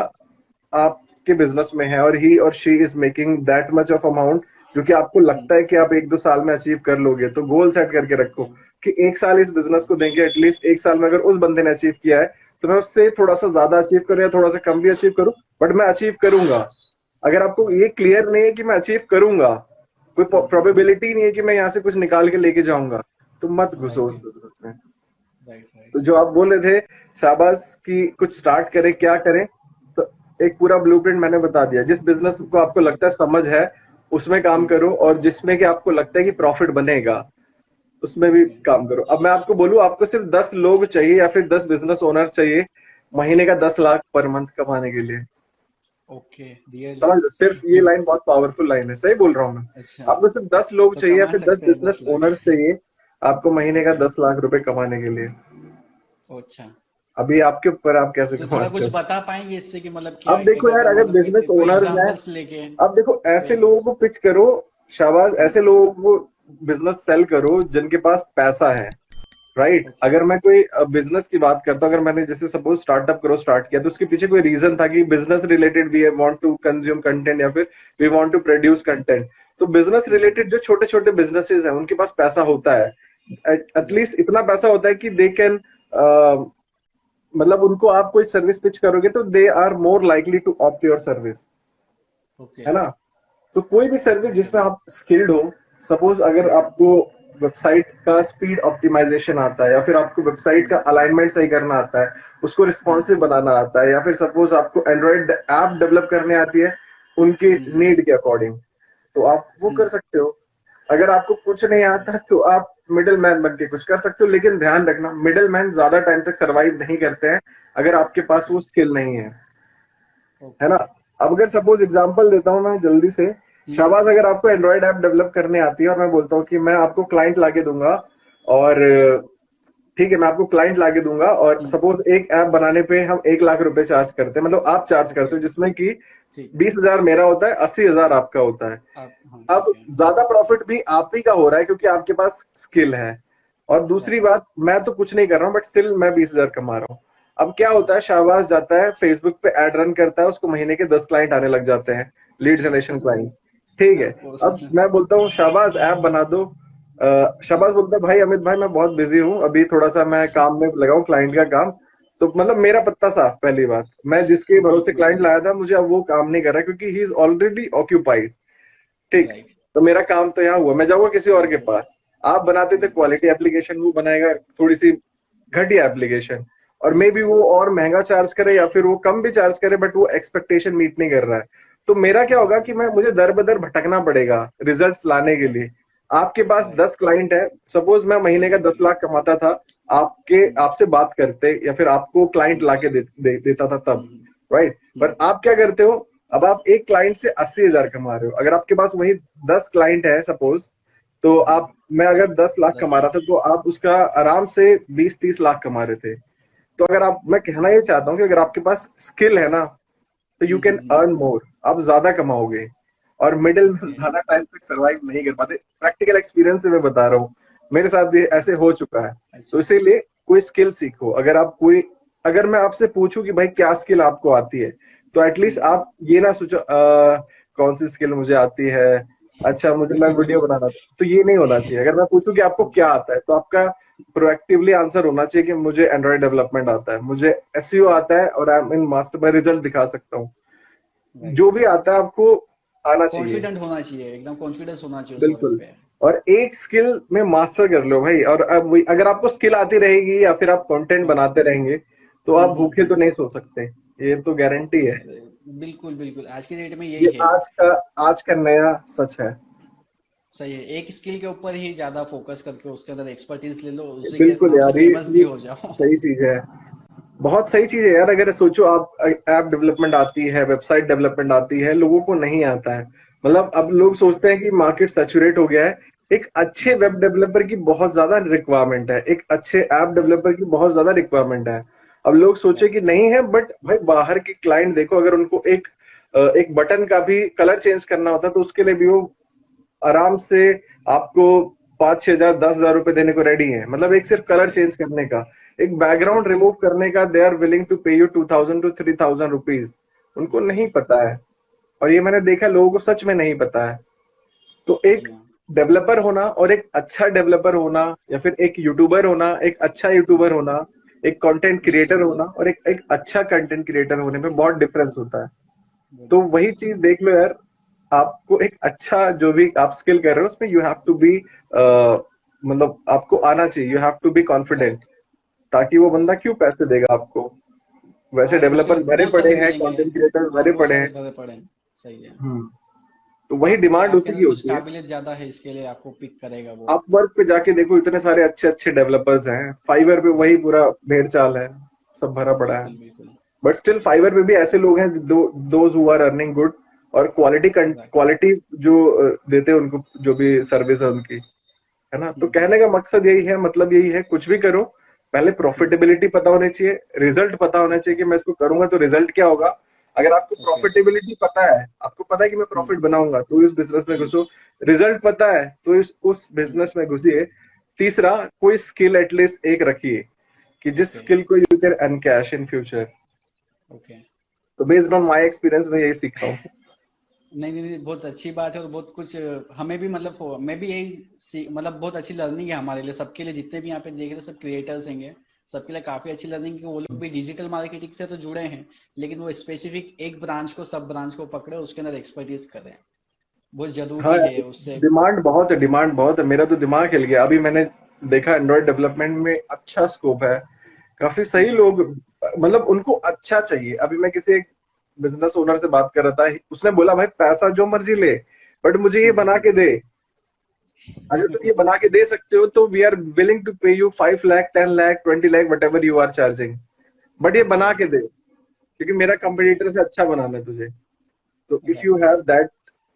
आपके बिजनेस में है और ही और she is making that much of amount, जो कि आपको लगता है कि आप 1-2 साल में अचीव कर लोगे, तो गोल सेट करके रखो कि 1 साल इस बिजनेस को देंगे। एटलीस्ट 1 साल में अगर उस बंदे ने अचीव किया है तो मैं उससे थोड़ा सा ज्यादा अचीव करूं या थोड़ा सा कम भी अचीव करूं, बट मैं अचीव करूंगा। अगर आपको ये क्लियर नहीं है कि मैं अचीव करूंगा, कोई प्रोबेबिलिटी नहीं है कि मैं यहाँ से कुछ निकाल के लेके जाऊंगा, तो मत घुसो राइट। उस बिजनेस में। राइट। राइट। तो जो आप बोल रहे थे शाबाश की कुछ स्टार्ट करें, क्या करें, तो एक पूरा ब्लूप्रिंट मैंने बता दिया। जिस बिजनेस को आपको लगता है समझ है उसमें काम करो, और जिसमें कि आपको लगता है कि प्रॉफिट बनेगा उसमें भी ओके। काम करो। अब मैं आपको बोलूं, आपको सिर्फ 10 लोग चाहिए या फिर 10 बिजनेस ओनर चाहिए महीने का 10 लाख पर मंथ कमाने के लिए। Okay, really. समझ लो, सिर्फ ये लाइन बहुत पावरफुल लाइन है, सही बोल रहा हूँ मैं। अच्छा, आपको सिर्फ 10 लोग तो चाहिए या कमा फिर दस सकते हैं बिजनेस 10 लाख। ओनर्स चाहिए आपको महीने का ओके। 10 लाख रुपए कमाने के लिए। अच्छा। अभी आपके ऊपर आप कैसे तो थोड़ा कमाते कुछ हो। बता पाएंगे इससे कि मतलब क्या अब देखो एक यार, अगर अगर मतलब बिजनेस कोई ओनर्स हैं, एग्जांपल्स लेके अब देखो ऐसे कोई। लोगों को पिच करो, शाबाश, ऐसे लोगों को बिजनेस सेल करो जिनके पास पैसा है, राइट। ओके। अगर मैं कोई बिजनेस की बात करता हूँ, अगर मैंने जैसे सपोज स्टार्टअप करो स्टार्ट किया, तो उसके पीछे कोई रीजन था कि business related we want to consume content या फिर we want to produce content. तो बिजनेस रिलेटेड जो छोटे छोटे बिजनेसेस हैं उनके पास पैसा होता है, राइट। एटलीस्ट इतना पैसा होता है कि दे कैन, मतलब उनको आप कोई सर्विस पिच करोगे तो they are more likely to opt your service, okay. है ना। तो कोई भी सर्विस ओके। जिसमें आप स्किल्ड हो, सपोज अगर आपको वेबसाइट का स्पीड ऑप्टिमाइजेशन आता है, या फिर आपको वेबसाइट का अलाइनमेंट सही करना आता है, उसको रिस्पॉन्सिव बनाना आता है, या फिर सपोज आपको एंड्रॉइड ऐप डेवलप करने आती है उनके नीड के अकॉर्डिंग, तो आप वो कर सकते हो। अगर आपको कुछ नहीं आता तो आप मिडिल मैन बन के कुछ कर सकते हो, लेकिन ध्यान रखना मिडिल मैन ज्यादा टाइम तक सरवाइव नहीं करते हैं अगर आपके पास वो स्किल नहीं है ओके। ना। अब अगर सपोज एग्जांपल देता हूं मैं जल्दी से, शाबाश, अगर आपको एंड्रॉइड ऐप डेवलप करने आती है और मैं बोलता हूँ कि मैं आपको क्लाइंट लाके दूंगा, और ठीक है मैं आपको क्लाइंट लाके दूंगा, और सपोज एक ऐप बनाने पे हम 1 लाख रुपए चार्ज करते हैं, मतलब आप चार्ज ओके। करते हो, जिसमें कि ठीक। 20,000 मेरा होता है, 80,000 आपका होता है। आप हाँ अब ठीक है। ज्यादा प्रॉफिट भी आप ही का हो रहा है क्योंकि आपके पास स्किल है। और दूसरी राइट। बात, मैं तो कुछ नहीं कर रहा हूँ बट स्टिल मैं 20,000 कमा रहा हूँ। अब क्या होता है, शाहबाज जाता है फेसबुक पे एड रन करता है, उसको महीने के 10 क्लाइंट आने लग जाते हैं, लीड जनरेशन क्लाइंट। ठीक है। अब मैं बोलता हूँ शाहबाज ऐप बना दो, शाहबाज बोलता है भाई अमित भाई मैं बहुत बिजी हूँ अभी, थोड़ा सा मैं काम में लगा हूँ, क्लाइंट का काम। तो मतलब मेरा पत्ता साफ, पहली बात, मैं जिसके भरोसे बिल्कुल। क्लाइंट लाया था मुझे अब वो काम नहीं कर रहा है क्योंकि ही इज ऑलरेडी ऑक्यूपाइड। ठीक। राइट। तो मेरा काम तो यहाँ हुआ, मैं जाऊंगा किसी और के बिल्कुल। पास। आप बनाते थे बिल्कुल। क्वालिटी एप्लीकेशन, वो बनाएगा थोड़ी सी घटिया एप्लीकेशन, और मे बी वो और महंगा चार्ज करे या फिर वो कम भी चार्ज करे, बट वो एक्सपेक्टेशन मीट नहीं कर रहा है। तो मेरा क्या होगा कि मैं मुझे दर बदर भटकना पड़ेगा रिजल्ट्स लाने के लिए। आपके पास राइट। 10 क्लाइंट है, सपोज मैं महीने का 10 लाख कमाता था, आपसे बात करते या फिर आपको क्लाइंट लाके देता था तब, राइट। पर आप क्या करते हो, अब आप एक क्लाइंट से 80,000 कमा रहे हो, अगर आपके पास वही 10 क्लाइंट है सपोज, तो आप, मैं अगर 10 लाख दस कमा रहा लाख था तो आप उसका आराम से 20-30 लाख कमा रहे थे। तो अगर आप, मैं कहना ये चाहता हूँ कि अगर आपके पास स्किल है ना, तो यू कैन अर्न मोर, आप ज्यादा कमाओगे। और मिडिल में ओके। ज्यादा टाइम तक सरवाइव नहीं कर पाते, प्रैक्टिकल एक्सपीरियंस से मैं बता रहा हूँ, मेरे साथ भी ऐसे हो चुका है। तो अच्छा। इसीलिए कोई स्किल सीखो, अगर आप कोई, अगर मैं आपसे पूछूं कि भाई क्या स्किल आपको आती है, तो एटलीस्ट आप ये ना सोचो कौन सी स्किल मुझे आती है, अच्छा मुझे, मैं वीडियो बनाना था, तो ये नहीं होना चाहिए। अगर मैं पूछूं कि आपको क्या आता है, तो आपका प्रोएक्टिवली आंसर होना चाहिए कि मुझे एंड्रॉइड डेवलपमेंट आता है, मुझे एसईओ आता है और आई एम इन मास्टर, मैं रिजल्ट दिखा सकता हूँ। राइट। जो भी आता है आपको आना चाहिए। कॉन्फिडेंट होना चाहिए, एकदम कॉन्फिडेंस होना चाहिए उस वर्क बिल्कुल। पे। और एक स्किल में मास्टर कर लो भाई, और अब वही, अगर आपको स्किल आती रहेगी या फिर आप कंटेंट हाँ। बनाते रहेंगे, तो आप भूखे तो नहीं सो सकते, ये तो गारंटी है। अरे, बिल्कुल बिल्कुल, आज की डेट में ये यही है। आज का नया सच है। सही है, एक स्किल के ऊपर ही ज्यादा फोकस करके उसके अंदर एक्सपर्टीज ले लो, उसी के बिल्कुल नाम से यार, फेमस भी ये हो जाओ। सही चीज है, बहुत सही चीज है यार। अगर सोचो आप, ऐप डेवलपमेंट आती है, वेबसाइट डेवलपमेंट आती है, लोगों को नहीं आता है, मतलब अब लोग सोचते हैं कि मार्केट सैचुरेट हो गया है। एक अच्छे वेब डेवलपर की बहुत ज्यादा रिक्वायरमेंट है, एक अच्छे ऐप डेवलपर की बहुत ज्यादा रिक्वायरमेंट है। अब लोग सोचे कि राइट। नहीं है, बट भाई बाहर के क्लाइंट देखो, अगर उनको एक बटन का भी कलर चेंज करना होता है तो उसके लिए भी वो आराम से आपको 5-6 हजार 10,000 रुपए देने को रेडी है, मतलब एक सिर्फ कलर चेंज करने का, एक बैकग्राउंड रिमूव करने का, they are willing to pay you 2,000 to 3,000 rupees. उनको नहीं पता है, और ये मैंने देखा लोगों को सच में नहीं पता है। तो जी एक हाँ। डेवलपर होना और एक अच्छा डेवलपर होना, या फिर एक यूट्यूबर होना, एक अच्छा यूट्यूबर होना, एक कंटेंट क्रिएटर बिल्कुल। होना और एक अच्छा कंटेंट क्रिएटर होने में बहुत डिफरेंस होता है। वो तो वही डिफरेंस चीज होता देख लो यार, आपको एक अच्छा जो भी आप स्किल कर रहे हो उसमें यू हैव टू बी, मतलब आपको आना चाहिए, यू हैव टू बी है। Confident, right. ताकि वो बंदा राइट। क्यों पैसे देगा आपको। वैसे हाँ, उसके डेवलपर्स भरे बहुत पड़े सारे हैं, मिलेंगे। कंटेंट क्रिएटर्स हाँ, भरे बहुत पड़े सारे हैं। भरे पड़े हैं। सही है। हम्म। तो वही डिमांड आपके उसी की अंदर कुछ होती है। काबिलियत ज्यादा है, इसके लिए आपको पिक करेगा वो। अपवर्क पे जाके देखो, इतने सारे अच्छे अच्छे डेवलपर्स हैं, फाइवर पे वही पूरा भेड़ चाल है, सब भरा पड़ा है। बिल्कुल बिल्कुल। बट स्टिल फाइवर पे भी ऐसे लोग हैं, those who are earning good, और क्वालिटी राइट। क्वालिटी जो देते हैं उनको, जो भी सर्विस है उनकी, है ना? तो कहने का मकसद यही है, मतलब यही है, कुछ भी करो पहले प्रॉफिटेबिलिटी पता होनी चाहिए, रिजल्ट पता होना चाहिए कि मैं इसको करूंगा तो रिजल्ट क्या होगा। अगर आपको ओके। प्रॉफिटेबिलिटी पता है, आपको पता है कि मैं प्रॉफिट बनाऊंगा, तो इस बिजनेस में घुसो। रिजल्ट पता है तो उस बिजनेस में घुसिए। तीसरा, कोई स्किल एटलीस्ट एक रखिए कि जिस ओके। स्किल को you can earn cash in future. Okay. तो बेस्ड ऑन माय एक्सपीरियंस मैं यही सीखा हूँ। नहीं नहीं नहीं, बहुत अच्छी बात है और बहुत कुछ हमें भी मतलब मैं भी यही मतलब बहुत अच्छी लर्निंग है हमारे लिए, सबके लिए, जितने भी यहाँ पे देख रहे हैं सब क्रिएटर्स हैं, सबके लिए काफी अच्छी लर्निंग कि वो लोग भी डिजिटल मार्केटिंग से तो जुड़े हैं, लेकिन वो स्पेसिफिक एक ब्रांच को, सब ब्रांच को पकड़े, उसके अंदर एक्सपर्टीज करें, बहुत हाँ, जरूरी है उससे। डिमांड बहुत है, डिमांड बहुत है। मेरा तो दिमाग हिल गया अभी मैंने देखा एंड्रॉइड डेवलपमेंट में अच्छा स्कोप है। काफी सही हम्म। लोग, मतलब उनको अच्छा चाहिए। अभी मैं किसी एक बिजनेस ओनर से बात कर रहा था, उसने बोला भाई पैसा जो मर्जी ले, बट मुझे ये बना के दे। अगर तुम ये बना के दे सकते हो तो we are willing to pay you 5 lakh, 10 lakh, 20 lakh, whatever you are charging. But ये ओके। बना के दे, क्योंकि मेरा कंपटीटर से अच्छा बनाना है तुझे। तो if you right. Have that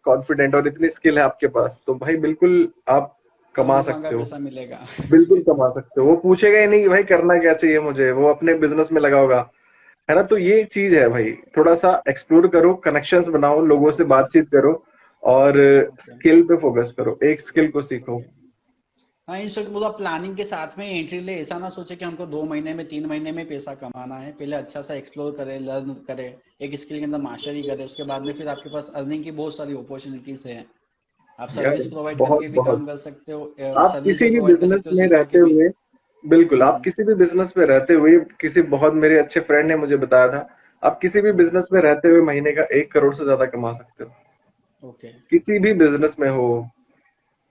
confident और इतनी स्किल है आपके पास, तो भाई बिल्कुल आप कमा मांगा मांगा सकते हो। पैसा मिलेगा। बिल्कुल कमा सकते हो। वो पूछेगा ही नहीं कि भाई करना क्या चाहिए मुझे, वो अपने बिजनेस में लगा होगा, है ना? तो ये चीज है भाई, थोड़ा सा एक्सप्लोर करो, कनेक्शंस बनाओ, लोगों से बातचीत करो, और ओके। स्किल पे फोकस करो, एक स्किल को सीखो। ओके। हाँ, इन शॉर्ट मतलब प्लानिंग के साथ में एंट्री ले, ऐसा ना सोचे कि हमको 2 महीने में 3 महीने में पैसा कमाना है, पहले अच्छा सा एक्सप्लोर करें, लर्न करें, एक स्किल के अंदर मास्टरी करें, उसके बाद में फिर आपके पास अर्निंग की बहुत सारी अपॉर्चुनिटीज है। आप यार सर्विस प्रोवाइड बहुत करके भी बहुत, काम कर सकते हो, आप सर्विस किसी भी भी प्रोवाइड कर बिजनेस सकते हो में सिखा रहते के भी। हुए, बिल्कुल आप हम्म। किसी भी बिजनेस में रहते हुए, किसी बहुत मेरे अच्छे फ्रेंड ने मुझे बताया था, आप किसी भी ओके। बिजनेस में रहते हुए महीने का 1 करोड़ से ज्यादा कमा सकते हो। ओके। किसी भी बिजनेस में हो,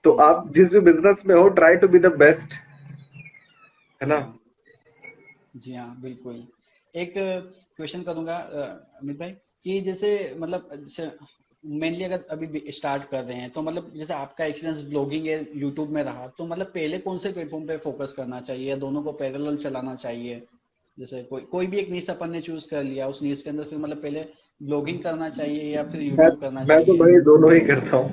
तो हम्म। आप जिस भी बिजनेस में हो, try to be the best, है ना? हाँ। जी हाँ, बिल्कुल। एक क्वेश्चन करूंगा अमित भाई, कि जैसे मतलब जैसे मेनली अगर अभी स्टार्ट कर रहे हैं तो मतलब जैसे आपका एक्सपीरियंस ब्लॉगिंग है, यूट्यूब में रहा, तो मतलब पहले कौन से प्लेटफॉर्म पे फोकस करना चाहिए या दोनों को पैरेलल चलाना चाहिए? जैसे कोई कोई भी एक नीश अपन ने चूज कर लिया, उस नीश के अंदर फिर मतलब पहले ब्लॉगिंग करना चाहिए या फिर मैं यूट्यूब करना मैं तो चाहिए? भाई दोनों ही करता हूँ।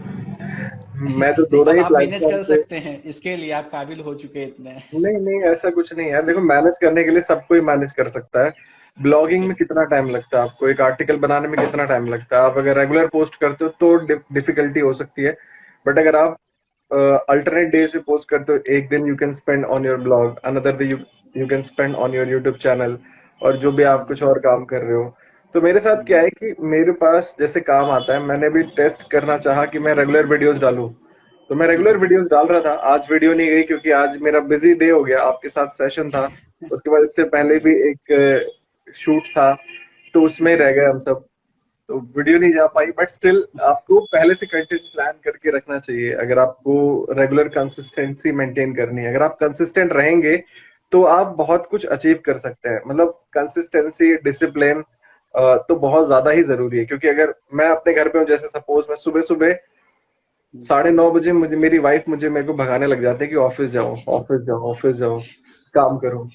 मैं तो नहीं, दोनों अब ही आप मैनेज प्लेटफॉर्म कर पे। सकते हैं, इसके लिए आप काबिल हो चुके हैं इतने। नहीं नहीं, ऐसा कुछ नहीं है। देखो, मैनेज करने के लिए सबको ही मैनेज कर सकता है। Blogging okay. में कितना टाइम लगता है आपको, एक आर्टिकल बनाने में कितना टाइम लगता है? आप अगर रेगुलर पोस्ट करते हो तो डिफिकल्टी हो सकती है, बट अगर आप अल्टरनेट डेज पे पोस्ट करते हो, एक दिन you can spend on your blog, another day you you can spend on your YouTube channel, और जो भी आप कुछ और काम कर रहे हो। तो मेरे साथ क्या हम्म। है कि मेरे पास जैसे काम आता है, मैंने भी टेस्ट करना चाहा कि मैं रेगुलर वीडियोस डालूं, तो मैं रेगुलर हम्म। वीडियोस डाल रहा था। आज वीडियो नहीं गई क्योंकि आज मेरा बिजी डे हो गया, आपके साथ सेशन था, उसके बाद इससे पहले ओके। भी एक शूट था, तो उसमें रह गए हम सब, तो वीडियो नहीं जा पाई। बट स्टिल आपको पहले से कंटेंट प्लान करके रखना चाहिए, अगर आपको रेगुलर कंसिस्टेंसी मेंटेन करनी है। अगर आप कंसिस्टेंट रहेंगे तो आप बहुत कुछ अचीव कर सकते हैं। मतलब कंसिस्टेंसी, डिसिप्लिन तो बहुत ज्यादा ही जरूरी है, क्योंकि अगर मैं अपने घर पे हूँ, जैसे सपोज मैं सुबह सुबह हम्म। 9:30 बजे मुझे मेरी वाइफ मुझे मेरे को भगाने लग जाते हैं कि ऑफिस जाओ, ऑफिस जाओ, ऑफिस जाओ, काम करो।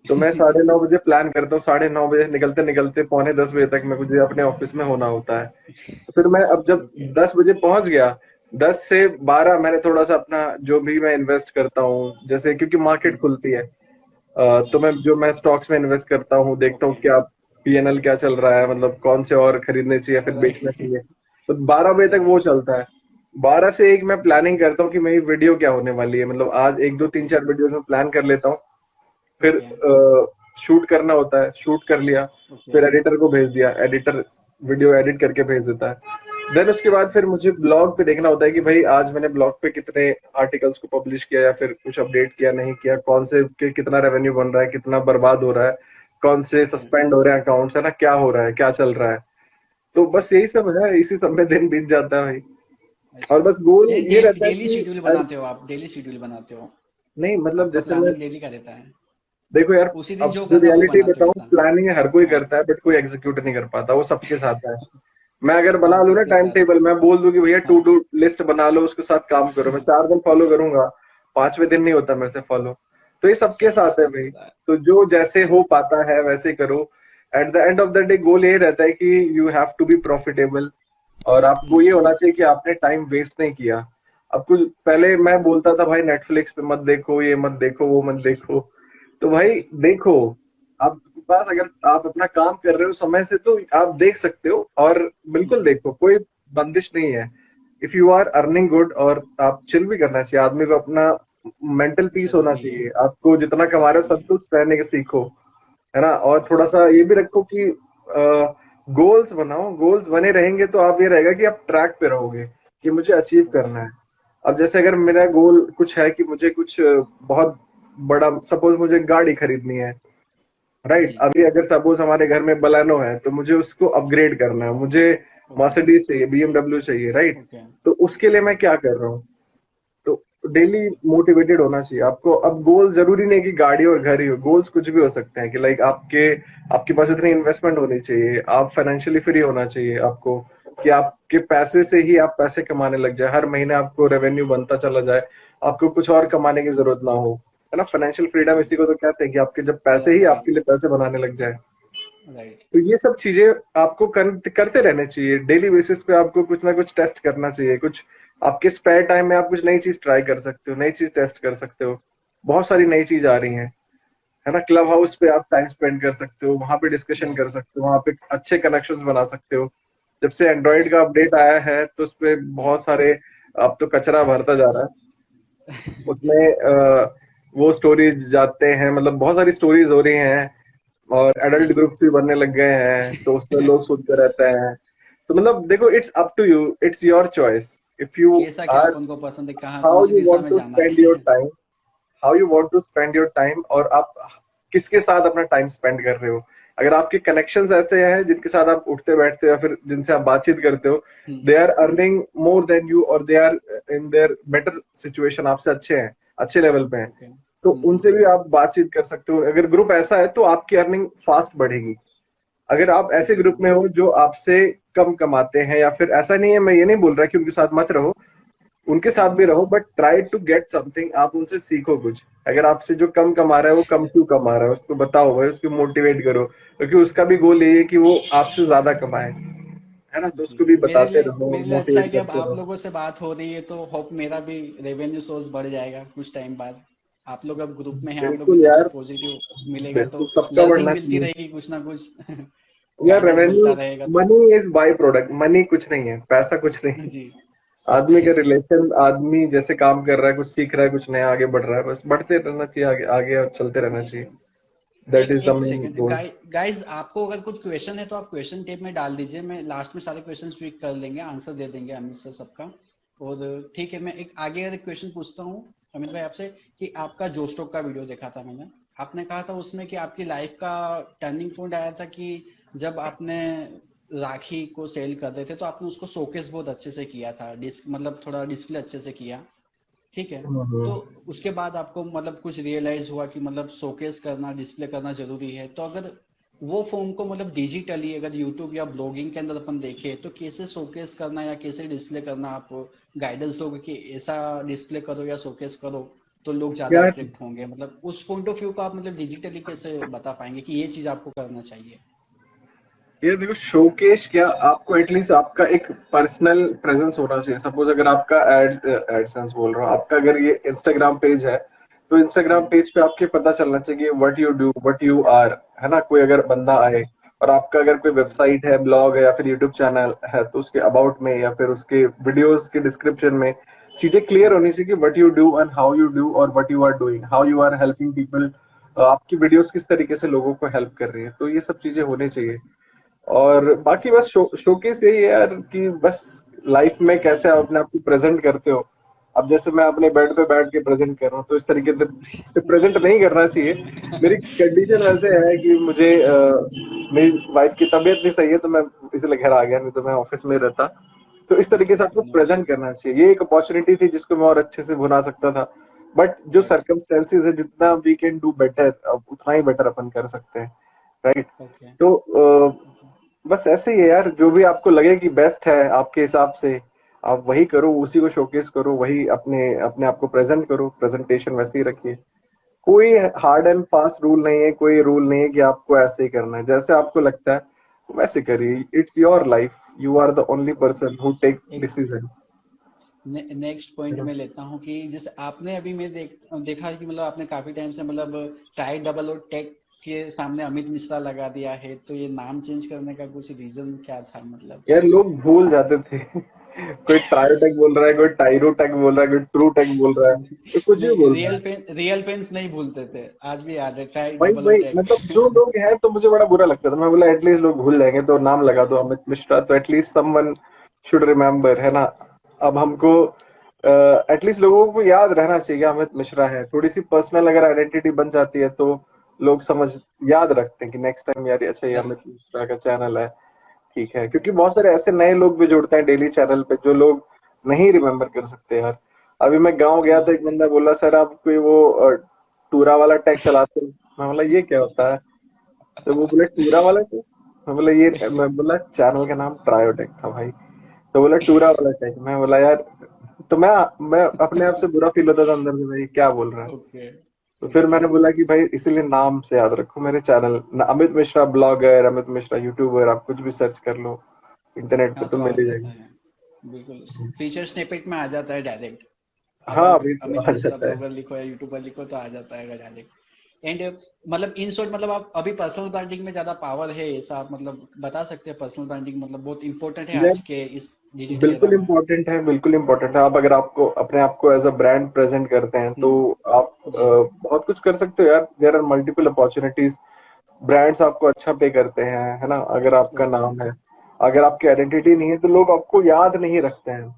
तो मैं 9:30 बजे प्लान करता हूँ, 9:30 बजे निकलते निकलते 9:45 बजे तक मैं मुझे अपने ऑफिस में होना होता है। तो फिर मैं अब जब ओके। 10 बजे पहुंच गया, 10 से 12 मैंने थोड़ा सा अपना जो भी मैं इन्वेस्ट करता हूँ, जैसे क्योंकि मार्केट हम्म। खुलती है, तो मैं स्टॉक्स में इन्वेस्ट करता हूँ, देखता हूँ ओके। क्या पीएनएल क्या चल रहा है, मतलब कौन से और खरीदने चाहिए फिर बेचना राइट। चाहिए। तो 12 बजे तक वो राइट। चलता है। 12 से 1 मैं प्लानिंग करता हूँ कि मेरी वीडियो क्या होने वाली है, मतलब आज एक दो तीन ओके। चार वीडियोस में प्लान कर लेता हूँ। फिर ओके। शूट करना होता है, शूट कर लिया, ओके। फिर एडिटर को भेज दिया, एडिटर वीडियो एडिट करके भेज देता है। देन उसके बाद फिर मुझे ब्लॉग पे देखना होता है कि भाई आज मैंने ब्लॉग पे कितने आर्टिकल्स को पब्लिश किया या फिर कुछ अपडेट किया, नहीं किया, कौन से के कितना रेवेन्यू बन रहा है, कितना बर्बाद हो रहा है, कौन से ओके। सस्पेंड हो रहे हैं अकाउंट्स, है ना, क्या हो रहा है, क्या चल रहा है। तो बस यही सब है, इसी सब में दिन बीत जाता है भाई। और अच्छा, बस गोल ये ये रहता है डेली कि शेड्यूल बनाते हो आप? डेली शेड्यूल बनाते हो? नहीं, मतलब आपका जैसे मैं, प्लानिंग डेली का रहता है? देखो यार, उसी दिन अब जो जो करना है वो रियलिटी बनाते हो बताऊं, ऐसा? प्लानिंग हर कोई हाँ। करता है बट कोई एग्जीक्यूट नहीं कर पाता, वो सबके साथ है। मैं अगर बना हाँ, लूं ना सबके टाइम साथ। टेबल, मैं बोल दूं कि भैया टू हाँ। डू लिस्ट बना लो, उसके साथ काम करो, मैं 4 दिन फॉलो करूंगा, 5वें दिन नहीं होता मेरे से फॉलो। तो ये सबके सबके साथ है साथ भाई। होता है। तो जो जैसे हो अच्छा। पाता है वैसे करो। At the end of the day goal ये रहता है कि you have to be profitable, और आपको ये हम्म। होना चाहिए कि आपने टाइम वेस्ट नहीं किया। अब कुछ पहले मैं बोलता था भाई नेटफ्लिक्स पे मत देखो, ये मत देखो, वो मत देखो, तो भाई देखो, आपके पास अगर आप अपना काम कर रहे हो समय से तो आप देख सकते हो, और बिल्कुल जी। देखो, कोई बंदिश नहीं है। If you are earning good, और आप चिल भी करना चाहिए, आदमी को अपना मेंटल पीस होना जरूरी है। चाहिए, आपको जितना कमा रहे हो जरूरी है। संतुष्ट रहने के सीखो, है ना। और थोड़ा सा ये भी रखो कि गोल्स बनाओ, गोल्स बने रहेंगे तो आप ये रहेगा कि आप ट्रैक पे रहोगे कि मुझे अचीव ओके। करना है। अब जैसे अगर मेरा गोल कुछ है कि मुझे कुछ बहुत बड़ा, सपोज मुझे गाड़ी खरीदनी है, राइट, जी। अभी अगर सपोज हमारे घर में बलेनो है तो मुझे उसको अपग्रेड करना है, मुझे ओके। मर्सिडीज चाहिए, बीएमडब्ल्यू चाहिए, राइट। ओके। तो उसके लिए मैं क्या कर रहा हूँ, तो डेली मोटिवेटेड होना चाहिए आपको। अब गोल जरूरी नहीं कि गाड़ी और घर ही हो, गोल्स कुछ भी हो सकते हैं कि लाइक आपके आपके पास इतनी इन्वेस्टमेंट होनी चाहिए, आप फाइनेंशियली फ्री होना चाहिए आपको, कि आपके पैसे से ही आप पैसे कमाने लग जाए, हर महीने आपको रेवेन्यू बनता चला जाए, आपको कुछ और कमाने की जरूरत ना हो, है ना। फाइनेंशियल फ्रीडम इसी को तो कहते हैं कि आपके जब पैसे ही आपके राइट। लिए पैसे बनाने लग जाए। राइट। तो ये सब चीजें आपको करते रहने चाहिए, डेली बेसिस पे आपको कुछ ना कुछ टेस्ट करना चाहिए, कुछ आपके स्पेयर टाइम में आप कुछ नई चीज ट्राई कर सकते हो, नई चीज टेस्ट कर सकते हो। बहुत सारी नई चीज आ रही हैं, है ना। क्लब हाउस पे आप टाइम स्पेंड कर सकते हो, वहां पे डिस्कशन कर राइट। सकते हो, वहां पे अच्छे कनेक्शंस बना सकते हो। जब से एंड्रॉइड का राइट। अपडेट आया है तो उस पे बहुत सारे, अब तो कचरा भरता जा रहा है उसमें, वो स्टोरीज जाते हैं, मतलब बहुत सारी स्टोरीज हो रही हैं, और एडल्ट जी। ग्रुप्स भी बनने लग गए हैं, तो उसमें लोग सुनते रहते हैं। तो मतलब देखो, it's up to you, it's your choice, if you कैसा क्या आर, अपन को पसंद है, कहाँ हाउ कौन सी यू दिशा वांट में टू जाना स्पेंड योर है। Time, how you want to spend your time, और आप किसके साथ अपना टाइम स्पेंड कर रहे हो। अगर आपके कनेक्शंस ऐसे हैं जिनके साथ आप उठते बैठते हो या फिर जिनसे आप बातचीत करते हो, they are earning more than you, और they are in their better situation, आपसे अच्छे हैं, अच्छे लेवल पे हैं, ओके। तो उनसे भी आप बातचीत कर सकते हो। अगर ग्रुप ऐसा है तो आपकी अर्निंग फास्ट बढ़ेगी। अगर आप ऐसे ग्रुप जरूर। में हो जो आपसे कम कमाते हैं, या फिर ऐसा नहीं है, मैं ये नहीं बोल रहा कि उनके साथ मत रहो, उनके साथ भी रहो, but try to get something, आप उनसे सीखो कुछ। अगर आपसे जो कम कमा रहा है वो कम क्यों कमा रहा है, उसको बताओ भाई, उसको मोटिवेट करो, क्योंकि उसका भी गोल यही है कि वो आपसे ज्यादा कमाए, है ना। तो जी। उसको भी बताते रहो, मेरे लिए अच्छा है मोटिवेट कि अब करते आप रहो। लोगों से बात हो रही है तो होप मेरा भी रेवेन्यू सोर्स बढ़ जाएगा कुछ टाइम बाद। आप लोग अब ग्रुप में हैं, आप लोग की बिल्कुल तरफ से यार, पॉजिटिव मिलेगा तो बिल्कुल सबका लर्निंग बढ़ना मिलती चाहिए। रहेगी कुछ ना कुछ। यार गाइडेंस रेवेन्यू, मिलता रहेगा तो। Money is by product, money कुछ नहीं है, पैसा कुछ नहीं है। जी। आदमी का रिलेशन, आदमी जैसे काम कर रहा है, कुछ सीख रहा है, कुछ नया आगे बढ़ रहा है, बस बढ़ते रहना चाहिए, आगे आगे और चलते रहना चाहिए। बिल्कुल। दैट एक इज द एक मेन सेकंड गोल। गाइस, आपको अगर कुछ क्वेश्चन है तो आप क्वेश्चन टेप में डाल दीजिए, मैं लास्ट में सारे क्वेश्चन पिक कर लेंगे, आंसर दे देंगे अमित सर सबका। और ठीक है, मैं एक आगे एक क्वेश्चन पूछता हूँ अमित भाई आपसे, कि आपका जोस्टोक का वीडियो देखा था मैंने। आपने कहा था उसमें कि आपकी लाइफ का टर्निंग पॉइंट आया था कि जब आपने राखी को सेल कर रहे थे तो आपने उसको शोकेस बहुत अच्छे से किया था, डिस्क मतलब थोड़ा डिस्प्ले अच्छे से किया, ठीक है। तो हम्म। उसके बाद आपको मतलब कुछ रियलाइज हुआ कि मतलब शोकेस करना, डिस्प्ले करना जरूरी है, तो अगर वो फॉर्म को मतलब डिजिटली अगर यूट्यूब या ब्लॉगिंग के अंदर अपन देखें तो कैसे शोकेस करना या कैसे डिस्प्ले करना, आप गाइडेंस दोगे कि ऐसा डिस्प्ले करो या शोकेस करो तो लोग ज्यादा यार अट्रैक्ट होंगे, मतलब उस पॉइंट ऑफ व्यू को आप मतलब डिजिटली कैसे बता पाएंगे कि ये चीज आपको करना चाहिए। ये देखो, शोकेश क्या, आपको एटलीस्ट आपका एक पर्सनल प्रेजेंस होना चाहिए। सपोज अगर आपका एडसेंस बोल रहा हूँ, आपका अगर ये इंस्टाग्राम पेज है, तो इंस्टाग्राम हम्म। पेज पे आपके पता चलना चाहिए what you do, what you are, है ना। कोई अगर बंदा आए, और आपका अगर कोई ओके। वेबसाइट है, ब्लॉग है, या फिर यूट्यूब चैनल है, तो उसके अबाउट में या फिर उसके वीडियोस के डिस्क्रिप्शन में चीजें क्लियर होनी चाहिए कि what you do and how you do, और what you are doing, how you are helping people. आपकी वीडियोस किस तरीके से लोगों को हेल्प कर रही है, तो ये सब चीजें होनी चाहिए। और बाकी बस शोकेस यही है यार, कि बस लाइफ में कैसे आप अपने आप को प्रेजेंट करते हो। अब जैसे मैं अपने बेड पे बैठ के प्रेजेंट कर रहा हूँ, तो इस तरीके से प्रेजेंट नहीं करना चाहिए। मेरी कंडीशन वैसे है कि मुझे मेरी वाइफ की तबीयत नहीं सही है, तो मैं इसलिए घर आ गया, नहीं तो मैं ऑफिस में रहता। तो इस तरीके से आपको नो इशू। प्रेजेंट करना चाहिए, ये एक अपॉर्चुनिटी थी जिसको मैं और अच्छे से भुना सकता था। बट जो राइट। सर्कमस्टेंसेज है, जितना वी कैन डू बेटर, उतना ही बेटर अपन कर सकते हैं, राइट। ओके। तो बस ऐसे ही है यार, जो भी आपको लगे कि बेस्ट है आपके हिसाब से, आप वही करो, उसी को शोकेस करो, वही अपने अपने आप को प्रेजेंट करो, प्रेजेंटेशन वैसे ही रखिए। कोई हार्ड एंड फास्ट रूल नहीं है, कोई रूल नहीं है कि आपको ऐसे ही करना है, जैसे आपको लगता है वैसे करिए। It's your life, you are the only person who take एक डिसीजन। नेक्स्ट पॉइंट में लेता हूँ कि जैसे आपने अभी मैं देखा है कि मतलब आपने काफी टाइम से मतलब ट्राई डबल और टेक के सामने अमित मिश्रा लगा दिया है, तो ये नाम चेंज करने का कुछ रीजन क्या था मतलब? यार लोग भूल जाते थे। कोई टायरोटेक बोल रहा है, कोई टायरोटेक बोल रहा है, कोई ट्रू टेक बोल रहा है, तो कुछ भी नहीं, बोल रहा है। रियल फैंस नहीं भूलते थे, आज भी याद है ट्राई वही डबल और वही टेक। मतलब जो लोग हैं, तो मुझे बड़ा बुरा लगता था। मैं बोला एटलीस्ट लोग भूल जाएंगे तो नाम लगा दो अमित मिश्रा, तो एटलीस्ट समवन शुड रिमेम्बर, है ना। अब हमको एटलीस्ट लोगों को याद रहना चाहिए अमित मिश्रा है। थोड़ी सी पर्सनल अगर आइडेंटिटी बन जाती है तो लोग समझ याद रखते हैं कि नेक्स्ट टाइम यार अच्छा ये अमित राइट। मिश्रा का चैनल है। ठीक है, क्योंकि बहुत सारे ऐसे नए लोग भी जुड़ते हैं डेली चैनल पे जो लोग नहीं रिमेम्बर कर सकते यार। अभी मैं गांव गया तो एक बंदा बोला सर आप कोई वो टूरा वाला टैग चलाते हो। मैं बोला ये क्या होता है? तो वो बोला टूरा वाला टैग। मैं बोला चैनल का नाम ट्रायोटेक था भाई। तो बोला टूरा वाला टैग। मैं बोला यार, तो मैं अपने आप से बुरा फील होता था अंदर से, भाई क्या बोल रहा है। ओके। तो फिर ओके। मैंने बोला कि भाई इसीलिए नाम से याद रखो मेरे channel Amit Mishra blogger, Amit Mishra YouTuber, आप कुछ भी सर्च कर लो इंटरनेट पे हाँ, तो तो आ मिल ही जाता जाएगी। है, बिल्कुल। फीचर स्निपेट में आ जाता है डायरेक्ट। आप हाँ, अगर अभी तो अमित आ मिश्रा जाता है। ब्लॉगर लिखो या यूट्यूबर लिखो तो आ जाता है डायरेक्ट। एंड मतलब इन शॉर्ट मतलब आप अभी पर्सनल ब्रांडिंग में ज्यादा पावर है, ऐसा आप मतलब बता सकते हैं? पर्सनल ब्रांडिंग मतलब बहुत इंपॉर्टेंट है यार आज के इस डिजिटल एरा बिल्कुल में। इम्पोर्टेंट है, बिल्कुल इम्पोर्टेंट है। आप अगर आपको अपने आप को एज अ ब्रांड प्रेजेंट करते हैं तो आप जी। बहुत कुछ कर सकते हो यार। There are multiple opportunities. Brands आपको अच्छा पे करते हैं, है ना, अगर आपका ओके। नाम है। अगर आपकी आइडेंटिटी नहीं है तो लोग आपको याद नहीं रखते हैं।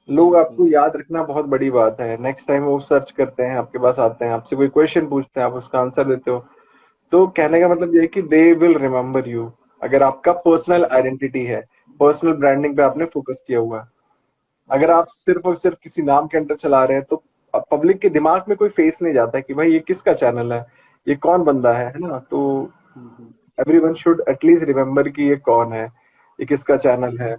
जी लोग बिल्कुल आपको सही। याद रखना बहुत बड़ी बात है। नेक्स्ट टाइम वो सर्च करते हैं, आपके पास आते हैं, आपसे कोई क्वेश्चन पूछते हैं, आप उसका आंसर देते हो। तो कहने का राइट। मतलब ये है कि दे विल रिमेम्बर यू, अगर आपका ओके। पर्सनल आइडेंटिटी है, पर्सनल ब्रांडिंग पे आपने फोकस किया हुआ है। अगर ओके। आप सिर्फ और सिर्फ किसी नाम के अंडर चला रहे हैं तो पब्लिक के दिमाग में कोई फेस नहीं जाता है कि भाई ये किसका चैनल है, ये कौन बंदा है ना। तो हम्म। एवरीवन शुड एटलीस्ट रिमेम्बर कि ये कौन है, ये किसका चैनल है।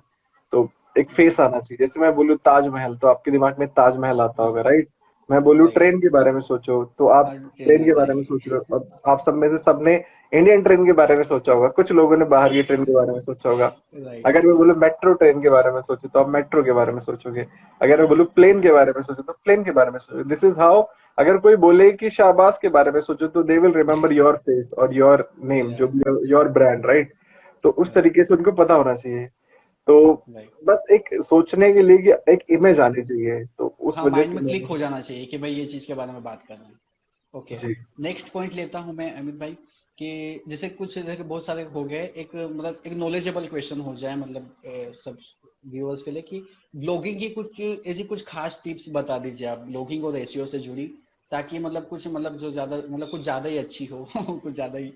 तो एक फेस आना चाहिए। जैसे मैं बोलूँ ताजमहल तो आपके दिमाग में ताजमहल आता होगा, राइट। मैं बोलूँ राइट। ट्रेन के बारे में सोचो तो आप ट्रेन ट्रेन के आता बारे में है। सोच रहे हो। अब आप सब में से सबने इंडियन ट्रेन के बारे में सोचा होगा, कुछ लोगों ने बाहर की ट्रेन के बारे में सोचा होगा। राइट। अगर मैं बोलूँ मेट्रो ट्रेन के बारे में सोचो तो आप मेट्रो के बारे में सोचोगे। अगर मैं बोलूँ प्लेन के बारे में सोचो तो प्लेन के बारे में सोचो। This is how. अगर कोई बोले कि शाहबाज के बारे में सोचो तो they will remember your face और योर नेम, जो या। भी योर ब्रांड, राइट। तो उस राइट। तरीके से उनको पता होना चाहिए। तो राइट। बस एक सोचने के लिए कि एक इमेज आनी चाहिए, तो उस हाँ, वजह माइंड से में क्लिक मैंने। हो जाना चाहिए कि भाई ये चीज के बारे में बात कर रहे हैं। ओके। जी। नेक्स्ट पॉइंट लेता हूँ मैं अमित भाई कि जैसे कुछ जैसे कि बहुत सारे हो गए, एक मतलब एक नॉलेजेबल क्वेश्चन हो जाए मतलब सब व्यूअर्स के लिए कि ब्लॉगिंग की कुछ ऐसी कुछ खास टिप्स बता दीजिए आप ब्लॉगिंग और एसईओ से जुड़ी, ताकि मतलब कुछ मतलब जो ज्यादा मतलब कुछ ज्यादा ही अच्छी हो कुछ ज्यादा ही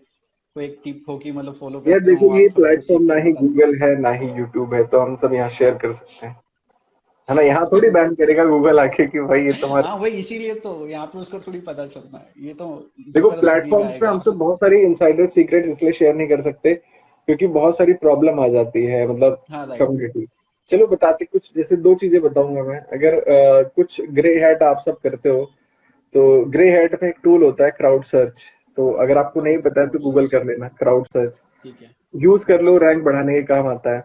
कोई एक टिप हो कि मतलब फॉलो यार करते देखो हो ये आप, थोड़ा कुछ प्लेटफॉर्म सीख ना के ही बता दो। गूगल है ना ही यूट्यूब है, तो हम सब यहाँ शेयर कर सकते हैं, है ना। यहाँ नहीं, थोड़ी बैन करेगा गूगल आके कि भाई ये तुम्हारे। हाँ वही इसीलिए तो यहाँ पे उसको थोड़ी पता चलना है, ये तो जो देखो कर बिजी प्लेटफॉर्म पे आएगा। हमसे बहुत सारी इनसाइडर सीक्रेट्स इसलिए शेयर नहीं कर सकते क्योंकि बहुत सारी प्रॉब्लम आ जाती है, मतलब हाँ राइट। कम्युनिटी। चलो बताते कुछ, जैसे दो चीजें बताऊंगा मैं। अगर कुछ ग्रे हैट आप सब करते हो तो ग्रे हैट में एक टूल होता है क्राउड सर्च। तो अगर आपको नहीं पता है तो क्राउड गूगल सोर्स। कर लेना क्राउड सर्च। ठीक है। यूज कर लो, रैंक बढ़ाने के काम आता है।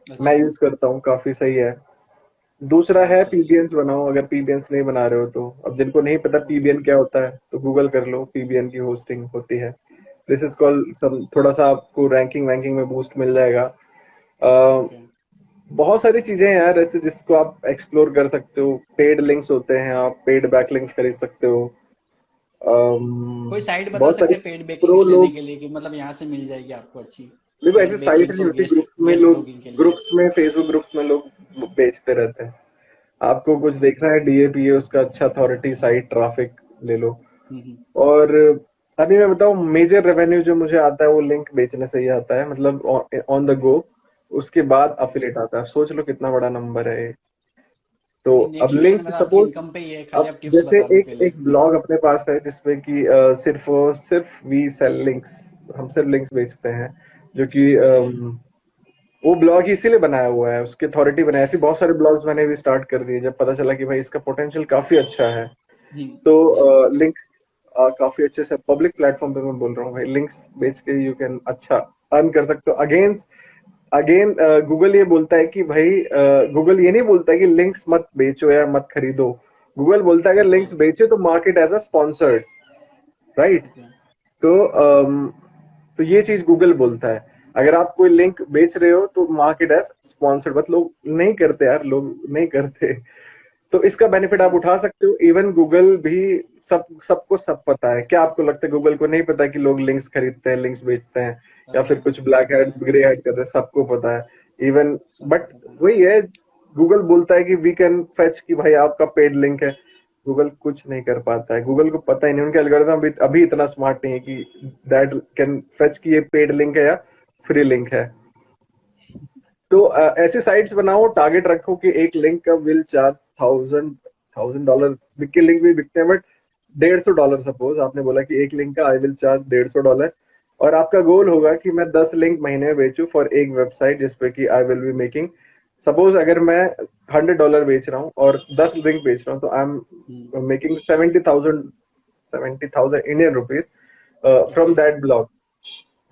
मैं अच्छा। यूज करता हूँ, काफी सही है। दूसरा क्राउड है सर्च। पीबीएन्स बनाओ, अगर पीबीएन्स नहीं बना रहे हो तो। अब जिनको नहीं पता ओके। पीबीएन क्या होता है तो गूगल कर लो, पीबीएन की होस्टिंग होती है। दिस इज कॉल्ड सम, थोड़ा सा आपको रैंकिंग वैंकिंग में बूस्ट मिल जाएगा। अ, ओके। बहुत सारी चीजें हैं यार ऐसे जिसको आप एक्सप्लोर कर सकते हो। पेड लिंक्स होते हैं, आप पेड बैक लिंक्स खरीद सकते हो। कोई साइट बता बहुत सारे सकते हैं पेड प्रो बैकलिंक्स लेने लोग। के लिए कि मतलब यहाँ से मिल जाएगी आपको अच्छी देखो ऐसे पेड साइट बैकलिंक्स नहीं और होती, गेस्ट ग्रुप्स में गेस्ट लोग, ब्लॉगिंग के लिए? ग्रुप्स में फेसबुक ग्रुप्स में लोग बेचते रहते हैं। आपको कुछ ओके। देखना है डीएपीए उसका अच्छा अथॉरिटी साइट ट्रैफिक ले लो। हम्म। और अभी मैं बताऊं मेजर रेवेन्यू जो मुझे आता है वो लिंक बेचने से ही आता है, मतलब ऑन द ओके। गो। उसके बाद ओके। अफिलिएट आता है, सोच लो कितना बड़ा नंबर है ये। तो अब नेक्स्ट क्वेश्चन लिंक अगर आपकी सपोज, इनकम पे ही है, खाली अब आप टिप्स जैसे बता दो एक पहले। एक ब्लॉग अपने पास है जिसमें कि सिर्फ और सिर्फ वी सेल लिंक्स, हम सिर्फ लिंक्स बेचते हैं, जो कि ओके। वो ब्लॉग ही इसीलिए बनाया हुआ है, उसकी अथॉरिटी बनाया। ऐसे बहुत सारे ब्लॉग्स मैंने भी स्टार्ट कर दिए जब पता चला कि भाई इसका पोटेंशियल काफी अच्छा है। तो यस। लिंक्स काफी अच्छे से पब्लिक प्लेटफॉर्म पे मैं बोल रहा हूँ भाई, लिंक्स बेच के यू कैन अच्छा अर्न कर सकते हो अगेंस्ट अगेन गूगल ये बोलता है कि भाई, गूगल ये नहीं बोलता है कि लिंक्स मत बेचो या मत खरीदो। गूगल बोलता है अगर ओके लिंक्स बेचे तो market as a sponsored, right. Okay तो तो ये चीज गूगल बोलता है। अगर आप कोई लिंक बेच रहे हो तो मार्केट एज स्पॉन्सर्ड, बट लोग नहीं करते यार, लोग नहीं करते। तो इसका बेनिफिट आप उठा सकते हो। इवन गूगल भी, सबको सब पता है। क्या आपको लगता है गूगल को नहीं पता कि लोग लिंक्स खरीदते हैं, लिंक्स बेचते हैं, या फिर कुछ ब्लैक पता हैट है, ग्रे हैट करते हैं? सबको पता है। इवन, सबको बट पता है। वही है, गूगल बोलता है कि वी कैन फेच, कि भाई आपका पेड लिंक है। गूगल कुछ नहीं कर पाता है, गूगल को पता ही नहीं, उनके एल्गोरिथम अभी इतना स्मार्ट नहीं है कि दैट कैन फेच कि ये पेड लिंक है या फ्री लिंक है। तो ऐसे साइट्स बनाओ, टारगेट रखो कि एक लिंक का विल चार्ज $1000। बिक लिंक भी बिकते हैं, बट $150, सपोज आपने बोला कि एक लिंक का आई विल चार्ज $150, और आपका गोल होगा कि मैं 10 लिंक महीने में बेचूं फॉर एक वेबसाइट जिसपे कि I will be making, suppose अगर मैं $100 बेच रहा हूँ और 10 लिंक बेच रहा हूँ, तो I hmm, am making 70,000 Indian rupees from okay that blog.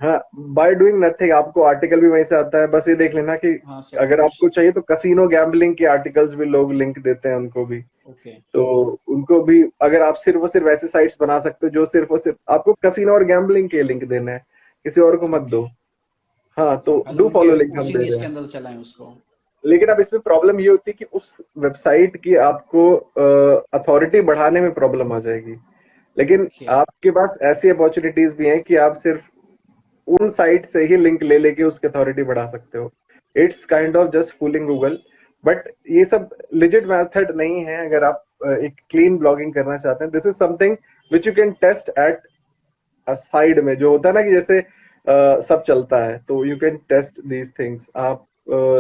हाँ, बाय डूइंग नथिंग, आपको आर्टिकल भी वहीं से आता है। बस ये देख लेना कि हाँ सब अगर कुछ। आपको चाहिए तो कसिनो गैम्बलिंग के आर्टिकल्स भी लोग लिंक देते हैं उनको भी। ओके तो उनको भी, अगर आप सिर्फ और सिर्फ ऐसे साइट्स बना सकते हो जो सिर्फ और सिर्फ आपको कसिनो और गैम्बलिंग के लिंक देना है, किसी और को मत ओके दो। हाँ, ओके, तो मतलब डू उनके फॉलो लिंक हम उसी दे निश रहे के हैं। अंदर चलाएं उसको। लेकिन अब इसमें प्रॉब्लम ये होती है कि उस वेबसाइट की आपको अथॉरिटी बढ़ाने में प्रॉब्लम आ जाएगी। लेकिन ओके आपके पास ऐसी अपॉर्चुनिटीज भी हैं कि आप सिर्फ उन साइट से ही लिंक ले लेके उसकी अथॉरिटी बढ़ा सकते हो। It's kind of just fooling Google, but ये सब लिजिट मेथड नहीं है। अगर आप एक क्लीन ब्लॉगिंग करना चाहते हैं, this is something which you can test at side में, जो होता है ना कि जैसे सब चलता है, तो you can test these things. आप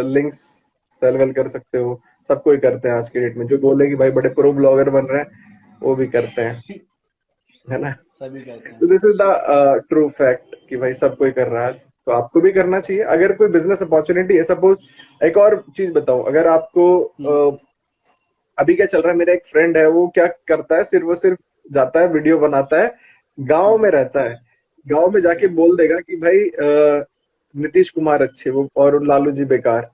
लिंक्स सेल वेल कर सकते हो, सब कोई करते हैं आज के ओके डेट में। जो बोले कि भाई बड़े प्रो ब्लॉगर बन रहे हैं, वो भी करते हैं, है ना। सभी करते तो हैं। This is the true fact कि भाई सब कोई कर रहा है आज, तो आपको भी करना चाहिए। अगर कोई बिजनेस अपॉर्चुनिटी है, सपोज, एक और चीज बताऊं, अगर आपको हम्म अभी क्या चल रहा है, मेरा एक फ्रेंड है, वो क्या करता है, सिर्फ वो सिर्फ जाता है, वीडियो बनाता है, गांव में हम्म, रहता है, गांव में जाके ओके बोल देगा कि भाई नीतीश कुमार अच्छे, वो और लालू जी बेकार।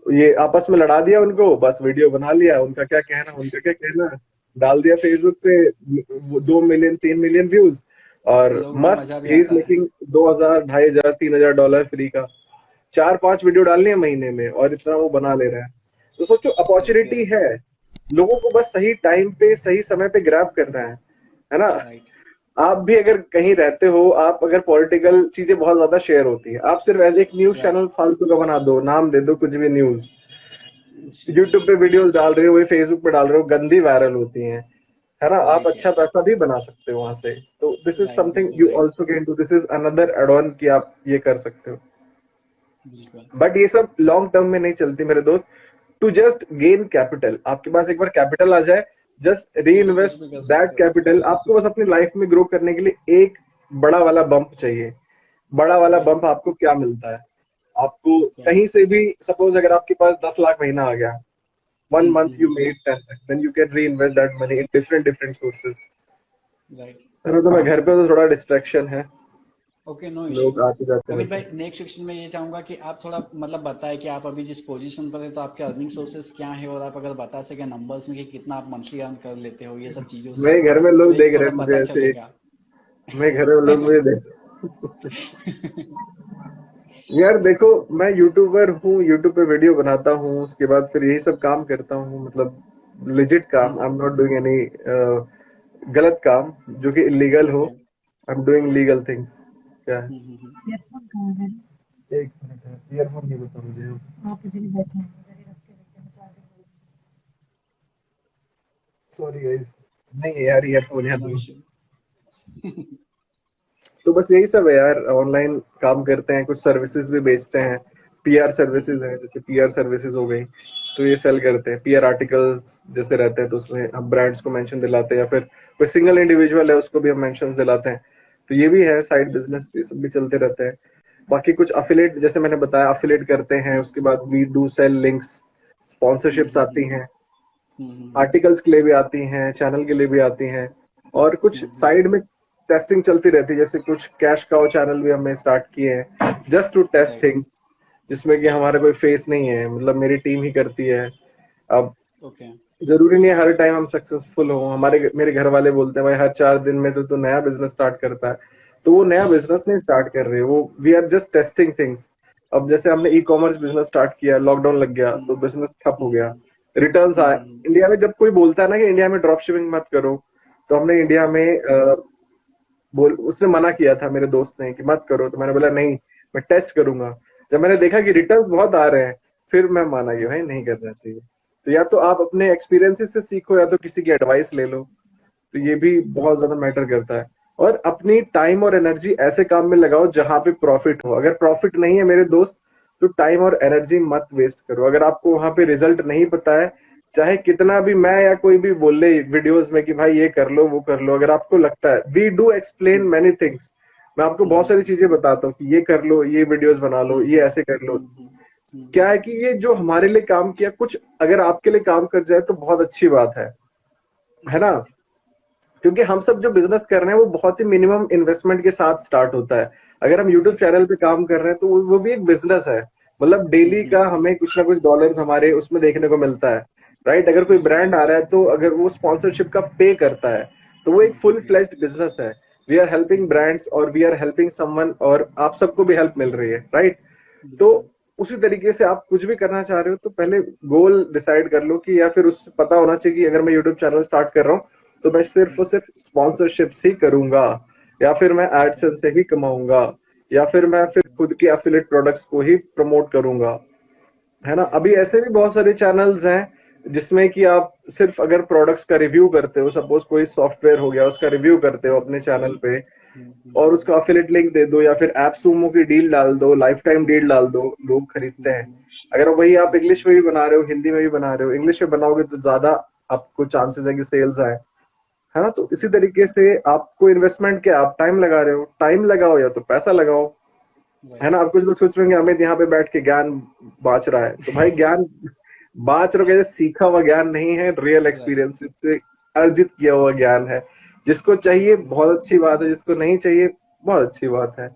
ये आपस में लड़ा दिया उनको, बस वीडियो बना लिया, उनका क्या कहना, उनका क्या कहना, डाल दिया फेसबुक पे, 2 मिलियन 3 मिलियन व्यूज, और लोगों को मस्त मजा भी ही इज आता है। मेकिंग 2,000 2,500 $3,000 फ्री का। 4-5 वीडियो डालनी है महीने में, और इतना वो बना ले रहा है। तो सोचो, ओके अपॉर्चुनिटी है, लोगों को बस सही टाइम पे सही समय पे ग्रैब करना है ना। राइट आप भी अगर कहीं रहते हो, आप अगर पॉलिटिकल चीजें बहुत ज्यादा शेयर होती है, आप सिर्फ एज एक न्यूज राइट चैनल फालतू का बना दो, नाम दे दो कुछ भी न्यूज, यूट्यूब पे वीडियोस डाल रहे हो, वही फेसबुक पे डाल रहे हो, गंदी वायरल होती हैं, है ना। आप राइट अच्छा पैसा भी बना सकते हो वहां से। तो दिस इज राइट समथिंग बिल्कुल you right also can do, this is another add on कि आप ये कर सकते हो। बिल्कुल। बट ये सब लॉन्ग टर्म में नहीं चलती मेरे दोस्त। टू जस्ट गेन कैपिटल, आपके पास एक बार कैपिटल आ जाए, जस्ट री फिर कुछ इन्वेस्ट भी कर दैट सकते हो। कैपिटल। आपको बस अपनी लाइफ में ग्रो करने के लिए एक बड़ा वाला बम्प चाहिए। बड़ा वाला राइट बम्प आपको क्या मिलता है? आपको क्या। कहीं से भी, सपोज अगर आपके पास 10 लाख महीना आ गया, one month you hmm, made 10 lakh, then you can reinvest that money in different different sources. Right तो मैं घर पे, तो थोड़ा डिस्ट्रैक्शन है, ओके नो इशू। लोग आते जाते अमित रहते भाई हैं। नेक्स्ट सेक्शन में ये चाहूंगा कि आप थोड़ा मतलब बताएं कि आप अभी जिस पोजीशन पर है तो आपके अर्निंग सोर्सेज क्या है, और आप अगर बता सके नंबर्स में कि कितना आप मंथली अर्न कर लेते हो ये सब चीजों से, मेरे घर में तो लोग एक देख रहे थोड़ा हैं मुझे पता ऐसे, चलेगा। मेरे घर में लोग मुझे देख यार देखो, मैं यूट्यूबर हूँ, यूट्यूब पे वीडियो बनाता हूँ, उसके बाद फिर यही सब काम करता हूँ, मतलब लिजिट काम। आई एम नॉट डूइंग एनी गलत काम जो कि इलीगल हो। Okay I am doing legal things. क्या है? हम्म। ईयरफोन कहाँ है? एक मिनट है, ईयरफोन नहीं बता मुझे। आप इधर ही बैठे हैं, इधर ही रख के रखे हैं, चार्जिंग। सॉरी गाइस, नहीं है यार ईयरफोन ओके यहाँ नो तो। इशू। तो बस यही सब है यार, ऑनलाइन काम करते हैं, कुछ सर्विसेज भी बेचते हैं। पीआर सर्विसेज है, जैसे पीआर सर्विसेज हो गई, तो ये सेल करते हैं। पीआर आर्टिकल्स जैसे रहते हैं, तो उसमें हम ब्रांड्स को मेंशन दिलाते हैं, या फिर कोई सिंगल इंडिविजुअल है उसको भी हम मेंशन दिलाते हैं। तो ये भी है साइड बिजनेस, ये सब भी चलते रहते हैं। बाकी कुछ अफिलेट, जैसे मैंने बताया, अफिलेट करते हैं। उसके बाद we do sell links, sponsorships आती हैं, आर्टिकल्स के लिए भी आती हैं, चैनल के लिए भी आती हैं, और कुछ साइड में टेस्टिंग चलती रहती है। जैसे कुछ कैश काउ चैनल भी हमने स्टार्ट किए हैं, just to test right things. जिसमें कि हमारा कोई फेस नहीं है, मतलब मेरी टीम ही करती है। अब ओके। जरूरी नहीं है हर टाइम हम सक्सेसफुल हो। मेरे घर वाले बोलते हैं भाई हर 4 दिन में तो नया बिजनेस स्टार्ट करता है। तो वो नया बिजनेस नहीं स्टार्ट कर रहे, वो we are just testing things. अब जैसे हमने ई कॉमर्स बिजनेस स्टार्ट किया, लॉकडाउन लग गया हम्म तो बिजनेस ठप हो गया, हम्म रिटर्न्स आए। हम्म इंडिया में जब कोई बोलता है ना कि इंडिया में ड्रॉप शिपिंग मत करो, तो हमने इंडिया में बोल उसने मना किया था मेरे दोस्त ने कि मत करो, तो मैंने बोला नहीं, मैं टेस्ट करूंगा। जब मैंने देखा कि रिटर्न्स बहुत आ रहे हैं, फिर मैं माना कि भाई नहीं करना चाहिए। तो या तो आप अपने एक्सपीरियंसेस से सीखो या तो किसी की एडवाइस ले लो। तो ये भी बहुत ज्यादा मैटर करता है। और अपनी टाइम और एनर्जी ऐसे काम में लगाओ जहां पे प्रॉफिट हो। अगर प्रॉफिट नहीं है मेरे दोस्त, तो टाइम और एनर्जी मत वेस्ट करो। अगर आपको वहां पे रिजल्ट नहीं पता है, चाहे कितना भी मैं या कोई भी बोले वीडियोस में कि भाई ये कर लो वो कर लो, अगर आपको लगता है, we do explain many things, मैं आपको बहुत सारी चीजें बताता हूँ कि ये कर लो, ये वीडियोस बना लो, ये ऐसे कर लो। क्या है कि ये जो हमारे लिए काम किया, कुछ अगर आपके लिए काम कर जाए तो बहुत अच्छी बात है ना। राइट। क्योंकि हम सब जो बिजनेस कर रहे हैं वो बहुत ही मिनिमम इन्वेस्टमेंट के साथ स्टार्ट होता है। अगर हम यूट्यूब राइट। चैनल पे काम कर रहे हैं तो वो भी एक बिजनेस है। मतलब डेली का हमें कुछ ना कुछ डॉलर्स हमारे उसमें देखने को मिलता है। राइट, अगर कोई बिल्कुल ब्रांड आ बिल्कुल। रहा है तो अगर वो स्पॉन्सरशिप का पे करता है, तो वो एक फुल फ्लेज्ड बिजनेस है। वी आर हेल्पिंग ब्रांड्स और वी आर हेल्पिंग समवन, और आप सबको भी हेल्प मिल रही है, राइट। तो बिल्कुल। उसी तरीके से आप कुछ भी करना चाह रहे हो तो पहले गोल डिसाइड कर लो कि, या फिर उससे पता होना चाहिए कि अगर मैं यूट्यूब चैनल स्टार्ट कर रहा हूँ तो मैं सिर्फ और सिर्फ स्पॉन्सरशिप्स ही करूंगा, या फिर मैं एडसेंस से ही कमाऊंगा, या फिर मैं फिर खुद के एफिलिएट प्रोडक्ट्स को ही प्रमोट करूंगा, है ना। राइट। अभी ऐसे भी बहुत सारे चैनल्स हैं जिसमें कि आप सिर्फ अगर प्रोडक्ट्स का रिव्यू करते हो, सपोज कोई सॉफ्टवेयर हो गया उसका रिव्यू करते हो अपने चैनल पे, और उसका अफिलिएट लिंक दे दो, या फिर ऐप सूमो की डील डाल दो, लाइफ टाइम डील डाल दो, लोग खरीदते हैं। अगर वही आप इंग्लिश में भी बना रहे हो, हिंदी में भी बना रहे हो, इंग्लिश में बनाओगे तो ज्यादा आपको चांसेस है कि सेल्स आए, है ना। तो इसी तरीके से आपको इन्वेस्टमेंट क्या, आप टाइम लगा रहे हो, टाइम लगाओ या तो पैसा लगाओ, है ना। राइट। अब कुछ लोग सोच रहे होंगे अमित यहाँ पे बैठ के ज्ञान बांच रहा है, तो भाई ज्ञान बांच रहे हो कैसे, सीखा हुआ ज्ञान नहीं है, रियल राइट। एक्सपीरियंस से अर्जित किया हुआ ज्ञान है। जिसको चाहिए बहुत अच्छी बात है, जिसको नहीं चाहिए बहुत अच्छी बात है।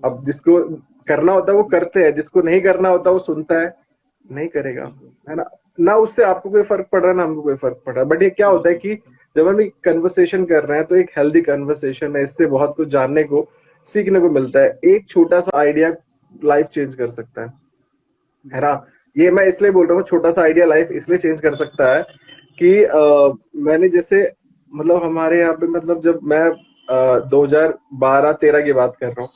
अब जिसको करना होता है वो करते हैं, जिसको नहीं करना होता वो सुनता है, नहीं करेगा, बिल्कुल है ना। ना उससे आपको कोई फर्क पड़ रहा है ना हमको कोई फर्क पड़ रहा है, बट ये क्या होता है बिल्कुल कि बिल्कुल। जब हम एक कन्वर्सेशन कर रहे हैं तो एक हेल्दी कन्वर्सेशन है, इससे बहुत कुछ जानने को सीखने को मिलता है। एक छोटा सा आइडिया लाइफ चेंज कर सकता है ना। बिल्कुल। ये मैं इसलिए बोल रहा हूँ छोटा सा आइडिया लाइफ इसलिए चेंज कर सकता है कि मैंने जैसे, मतलब हमारे यहाँ पे, मतलब जब मैं 2012-13 की बात कर रहा हूँ,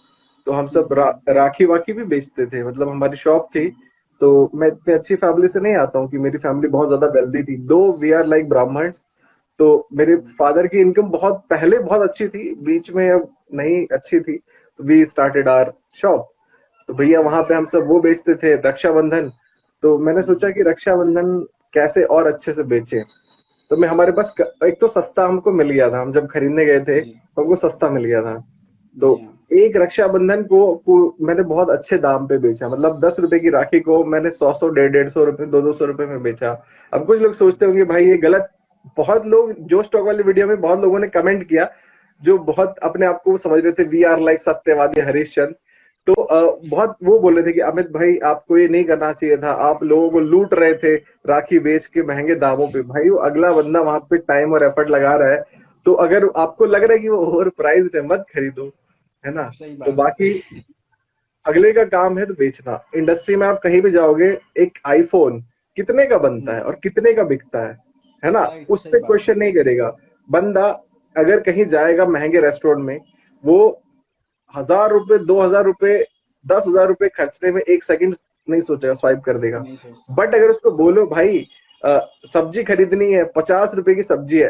तो हम सब राखी वाखी भी बेचते थे, मतलब हमारी शॉप थी। तो मैं इतनी अच्छी फैमिली से नहीं आता हूँ कि मेरी फैमिली बहुत ज्यादा वेल्दी थी, दो वी आर लाइक ब्राह्मण्स। तो मेरे फादर की इनकम बहुत पहले बहुत अच्छी थी, बीच में अब नहीं अच्छी थी, तो वी स्टार्टेड आवर शॉप। तो भैया वहां पे हम सब वो बेचते थे, रक्षाबंधन। तो मैंने सोचा कि रक्षाबंधन कैसे और अच्छे से बेचे। तो मैं हमारे पास एक तो सस्ता हमको मिल गया था, हम जब खरीदने गए थे जी तो हमको सस्ता मिल गया था। तो जी हाँ। एक रक्षाबंधन को मैंने बहुत अच्छे दाम पे बेचा, मतलब 10 रुपए की राखी को मैंने 100 150 150 रुपए 200 रुपए में बेचा। अब कुछ लोग सोचते होंगे भाई ये गलत, बहुत लोग जो स्टॉक वाली वीडियो में बहुत लोगों ने कमेंट किया, जो बहुत अपने आप को समझ रहे थे वी आर लाइक सत्यवादी हरीश चंद। तो बहुत वो बोल रहे थे कि अमित भाई आपको ये नहीं करना चाहिए था, आप लोगों को लूट रहे थे राखी बेच के महंगे दामों पे। भाई वो अगला बंदा वहां पे टाइम और एफर्ट लगा रहा है, तो अगर आपको लग रहा है कि वो ओवर प्राइस्ड है मत खरीदो, है ना। सही तो बात बाकी है। अगले का काम है तो बेचना। इंडस्ट्री में आप कहीं भी जाओगे, एक आईफोन कितने का बनता है और कितने का बिकता है ना, राइट। उस सही पर बात है। क्वेश्चन नहीं करेगा बंदा। अगर कहीं जाएगा महंगे रेस्टोरेंट में, वो 1,000 रुपए 2,000 रुपए 10,000 रुपए खर्चने में एक सेकंड नहीं सोचेगा, स्वाइप कर देगा। नहीं सोचता। बट अगर उसको बोलो भाई सब्जी खरीदनी है, 50 रुपए की सब्जी है,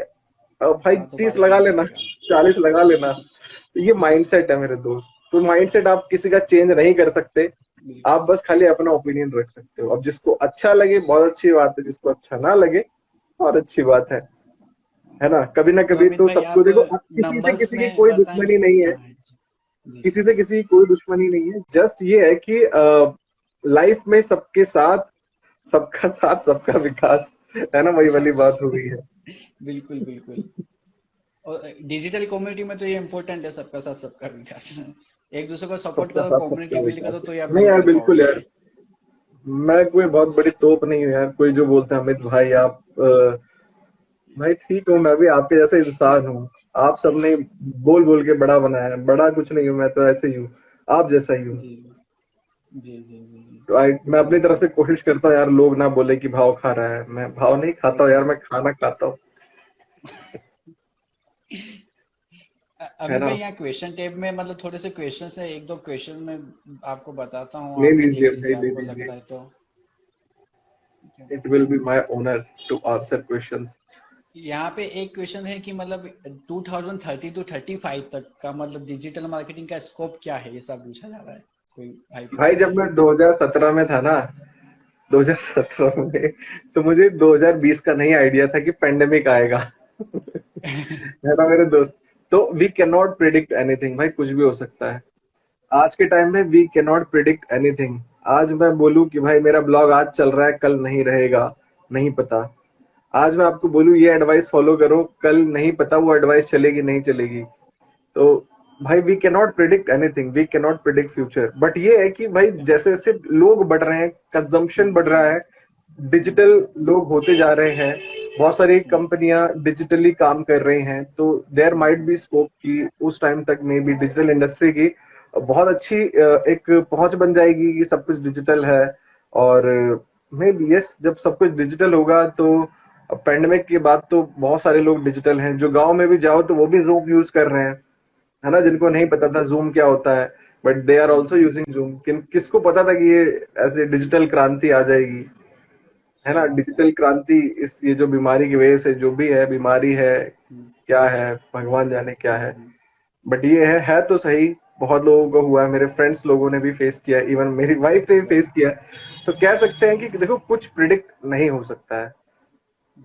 भाई हाँ तो 30 बार्गेनिंग लगा लेना, करेगा। 40 लगा लेना। तो ये माइंडसेट है मेरे दोस्त। तो माइंडसेट आप किसी का चेंज नहीं कर सकते, आप बिल्कुल। बस खाली अपना ओपिनियन रख सकते हो। अब जिसको अच्छा लगे बहुत अच्छी बात है, जिसको अच्छा ना लगे बहुत अच्छी बात है ना। कभी ना तो कभी अमित तो भाई सबको आप देखो, किसी से नंबर्स किसी की में कोई बताएंगे। दुश्मनी नहीं है, हाँ जी। जी किसी से किसी की कोई दुश्मनी नहीं है। जस्ट ये है कि लाइफ में सबके साथ, सबका साथ सबका विकास, है ना, वही वाली बस। बात हो गई है। बिल्कुल बिल्कुल। और डिजिटल कम्युनिटी में तो ये इम्पोर्टेंट है, सबका साथ सबका विकास। एक दूसरे को सपोर्ट सबका करो, साथ सबका कम्युनिटी बिल्ड विकास करो, है। तो ये आप नहीं बिल्ड यार कर बिल्कुल पाओगे। यार, मैं कोई बहुत बड़ी तोप नहीं हूँ यार, कोई जो बोलते हैं अमित भाई आप भाई ठीक हूँ, मैं भी आपके जैसे इंसान हूँ। आप सबने बोल बोल के बड़ा बनाया है, बड़ा कुछ नहीं हूँ, मैं तो ऐसे ही हूँ, आप जैसा ही हूँ। जी जी जी जी जी। तो मैं अपनी तरफ से कोशिश करता हूँ यार, लोग ना बोले कि भाव खा रहा है, मैं भाव नहीं खाता हूँ जी। यार, मैं खाना खाता हूँ। है अमित ना? भाई, यहाँ क्वेश्चन टेब में मतलब थोड़े से क्वेश्चन है, एक दो क्वेश्चन मैं आपको बताता हूँ, ले आप भी लीजिए देख भाई, लीजिए ले आपको लीजिए। लगता है तो। ठीक है। It will be my honour to answer questions. यहाँ पे एक क्वेश्चन है कि मतलब 2030 टू 35 तक का मतलब डिजिटल मार्केटिंग का स्कोप क्या है, ये सब पूछा जा रहा है, कोई भाई पूछ भाई रहा जब मैं 2017 में था ना, 2017 में, तो मुझे 2020 का नहीं आइडिया था कि पेंडेमिक आएगा। है। है ना मेरे दोस्त? तो we can not predict anything भाई, कुछ भी हो सकता है। आज के टाइम में we can not predict anything. आज मैं बोलूं कि भाई मेरा ब्लॉग आज चल रहा है, कल नहीं रहेगा, नहीं पता। आज मैं आपको बोलूं ये एडवाइस फॉलो करो, कल नहीं पता वो एडवाइस चलेगी नहीं चलेगी। तो भाई we can not predict anything, we can not predict future, but ये है कि भाई जैसे जैसे लोग बढ़ रहे हैं, कंजम्पशन बढ़ रहा है, डिजिटल लोग होते जा रहे हैं, बहुत सारी कंपनियां डिजिटली काम कर रही हैं, तो देयर माइट बी स्कोप कि उस टाइम तक में भी डिजिटल इंडस्ट्री की बहुत अच्छी एक पहुंच बन जाएगी कि सब कुछ डिजिटल है। और मे बी यस, जब सब कुछ डिजिटल होगा तो पेंडेमिक के बाद तो बहुत सारे लोग डिजिटल हैं, जो गांव में भी जाओ तो वो भी जूम यूज कर रहे हैं। है ना? जिनको नहीं पता था जूम क्या होता है, but they are also using zoom. किसको पता था कि ये ऐसे डिजिटल क्रांति आ जाएगी? है सही ना? बात है। डिजिटल क्रांति, इस ये जो बीमारी की वजह से जो भी है, बीमारी है, हम्म, क्या है भगवान जाने क्या है। हम्म। बट ये है तो सही। बहुत लोगों को हुआ है, मेरे फ्रेंड्स लोगों ने भी फेस किया, इवन मेरी वाइफ ने भी फेस राइट किया। तो कह सकते हैं कि देखो कुछ प्रिडिक्ट नहीं हो सकता है। Right.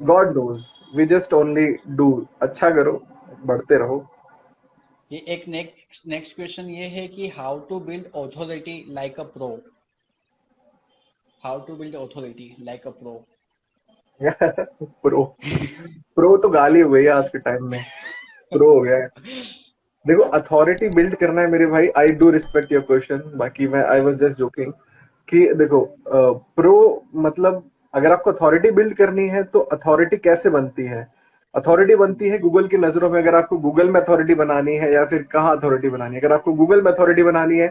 God knows, we just only do. अच्छा करो, बढ़ते रहो। ये एक नेक्स्ट नेक्स्ट क्वेश्चन ये है कि how to build authority like a pro. How to build authority like a pro. Pro, pro तो गाली हो गई है आज के टाइम में। प्रो हो गया है। देखो अथॉरिटी बिल्ड करना है मेरे भाई, I do respect your question, बाकी मैं आई वाज जस्ट जोकिंग कि देखो प्रो मतलब अगर आपको अथॉरिटी बिल्ड करनी है तो अथॉरिटी कैसे बनती है? अथॉरिटी बनती है गूगल की नजरों में। अगर आपको गूगल में अथॉरिटी बनानी है या फिर कहाँ अथॉरिटी बनानी है, अगर आपको गूगल में अथॉरिटी बनानी है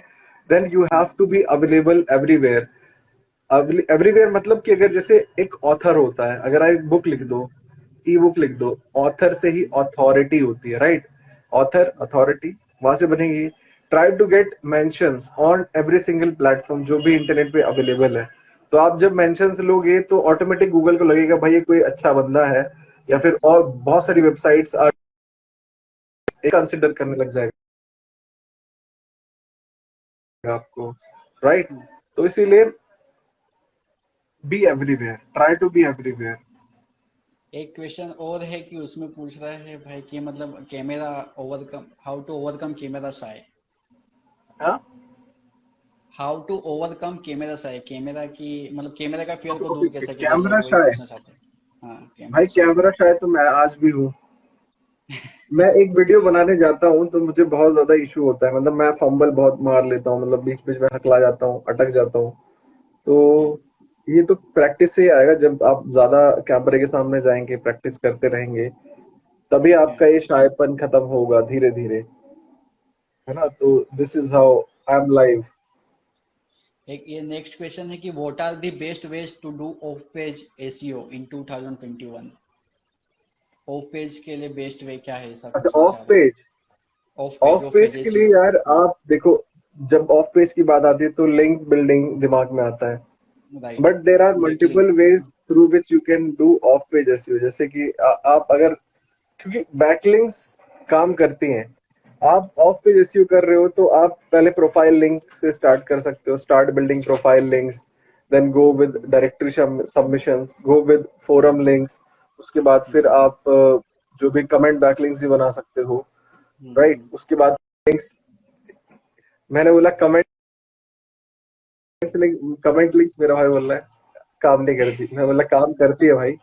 then you have to be available everywhere. Everywhere मतलब कि अगर जैसे एक ऑथर होता है, अगर आप एक बुक लिख दो, ई बुक लिख दो, ऑथर से ही अथॉरिटी होती है, राइट? ऑथर अथॉरिटी वहां से बनेगी। Try to get mentions on every single platform जो भी इंटरनेट पे अवेलेबल है। तो आप जब मेंशंस लोगे तो ऑटोमेटिक गूगल को लगेगा भाई ये कोई अच्छा बंदा है, या फिर और बहुत सारी वेबसाइट्स कंसिडर करने लग जाएगा आपको, राइट? तो इसीलिए be everywhere, try to be everywhere. एक क्वेश्चन और है कि उसमें पूछ रहा है भाई कि मतलब camera overcome, how to overcome camera shy. हाँ, how to overcome camera shy, camera की मतलब कैमरा का फियर को दूर कैसे किया जाए, कैमरा वही शाय। पूछना चाहते हैं। हाँ, भाई कैमरा शाय। कैमरा शायद तो मैं आज भी हूँ। मैं एक वीडियो बनाने जाता हूँ तो मुझे बहुत ज्यादा इशू होता है, मतलब मैं फंबल बहुत मार लेता हूँ, मतलब बीच बीच में हकला जाता हूँ, अटक जाता हूँ। तो ये तो प्रैक्टिस से ही आएगा, जब आप ज्यादा कैमरे के सामने जाएंगे, प्रैक्टिस करते रहेंगे, तभी आपका ये शायपन खत्म होगा धीरे धीरे। है ना? तो this is how I am live. एक ये नेक्स्ट क्वेश्चन है कि what are the best ways to do off page SEO in 2021। Off page के लिए बेस्ट वे क्या है, ऐसा अच्छा, पूछना ऑफ चाह रहे हैं। Page. Of of page page के लिए एसईओ। यार आप देखो, जब ऑफ पेज की बात आती है तो लिंक बिल्डिंग दिमाग में आता है। राइट। But there are backlink. Multiple ways through which you can do off page SEO, जैसे कि आप अगर, क्योंकि बैकलिंक्स काम करती हैं। आप ऑफ पेज एसईओ कर रहे हो तो आप पहले प्रोफाइल लिंक से स्टार्ट कर सकते हो, start building profile links, then go with directory submissions, go with forum links. उसके बाद फिर आप जो भी कमेंट बैकलिंक्स भी बना सकते हो, राइट? उसके बाद लिंक्स, मैंने बोला कमेंट लिंक, कमेंट लिंक्स मेरा भाई बोल रहा है काम नहीं करती, मैं बोला काम करती है भाई।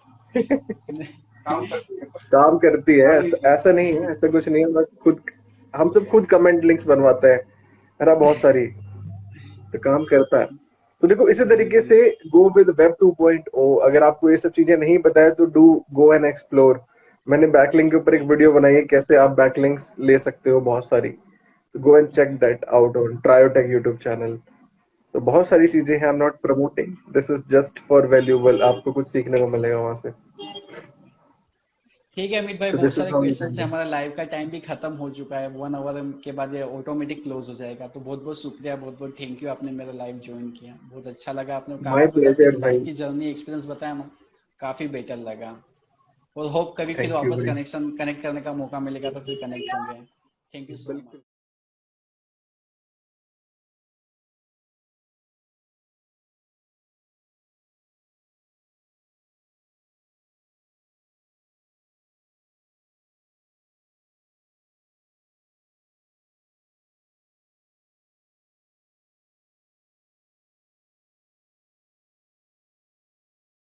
काम करती है, ऐसा नहीं है, ऐसा कुछ नहीं है, मैं खुद, हम सब खुद कमेंट लिंक्स बनवाते हैं, है ना? बहुत सारी, तो काम करता है। तो देखो इसी तरीके हम्म, से गो विद वेब 2.0। अगर आपको ये सब चीजें नहीं पता है तो डू गो एंड एक्सप्लोर। मैंने बैकलिंक के ऊपर एक वीडियो बनाई है कैसे आप बैकलिंक्स ले सकते हो बहुत सारी, तो go and check hmm. That out on Triotech YouTube channel. तो बहुत सारी चीजें हैं, I am not promoting, this is just for valuable, आपको कुछ सीखने को मिलेगा वहां से। ठीक है अमित भाई, तो बहुत दिस इज सारे हाउ यू क्वेश्चन कैन है, डू। हमारा लाइव का टाइम भी खत्म हो चुका है, 1 आवर के बाद ये ऑटोमेटिक क्लोज हो जाएगा। तो बहुत बहुत शुक्रिया, बहुत बहुत थैंक यू, आपने मेरा लाइव ज्वाइन किया, बहुत अच्छा लगा, आपने माय काफी कुछ आपकी प्लेजर लाइफ भाई। की जर्नी एक्सपीरियंस बताया ना, काफी बेटर लगा। और होप कभी फिर थैंक यू वापस भाई। कनेक्ट करने का मौका मिलेगा तो फिर कनेक्ट होंगे। Thank you so much. बिल्कुल।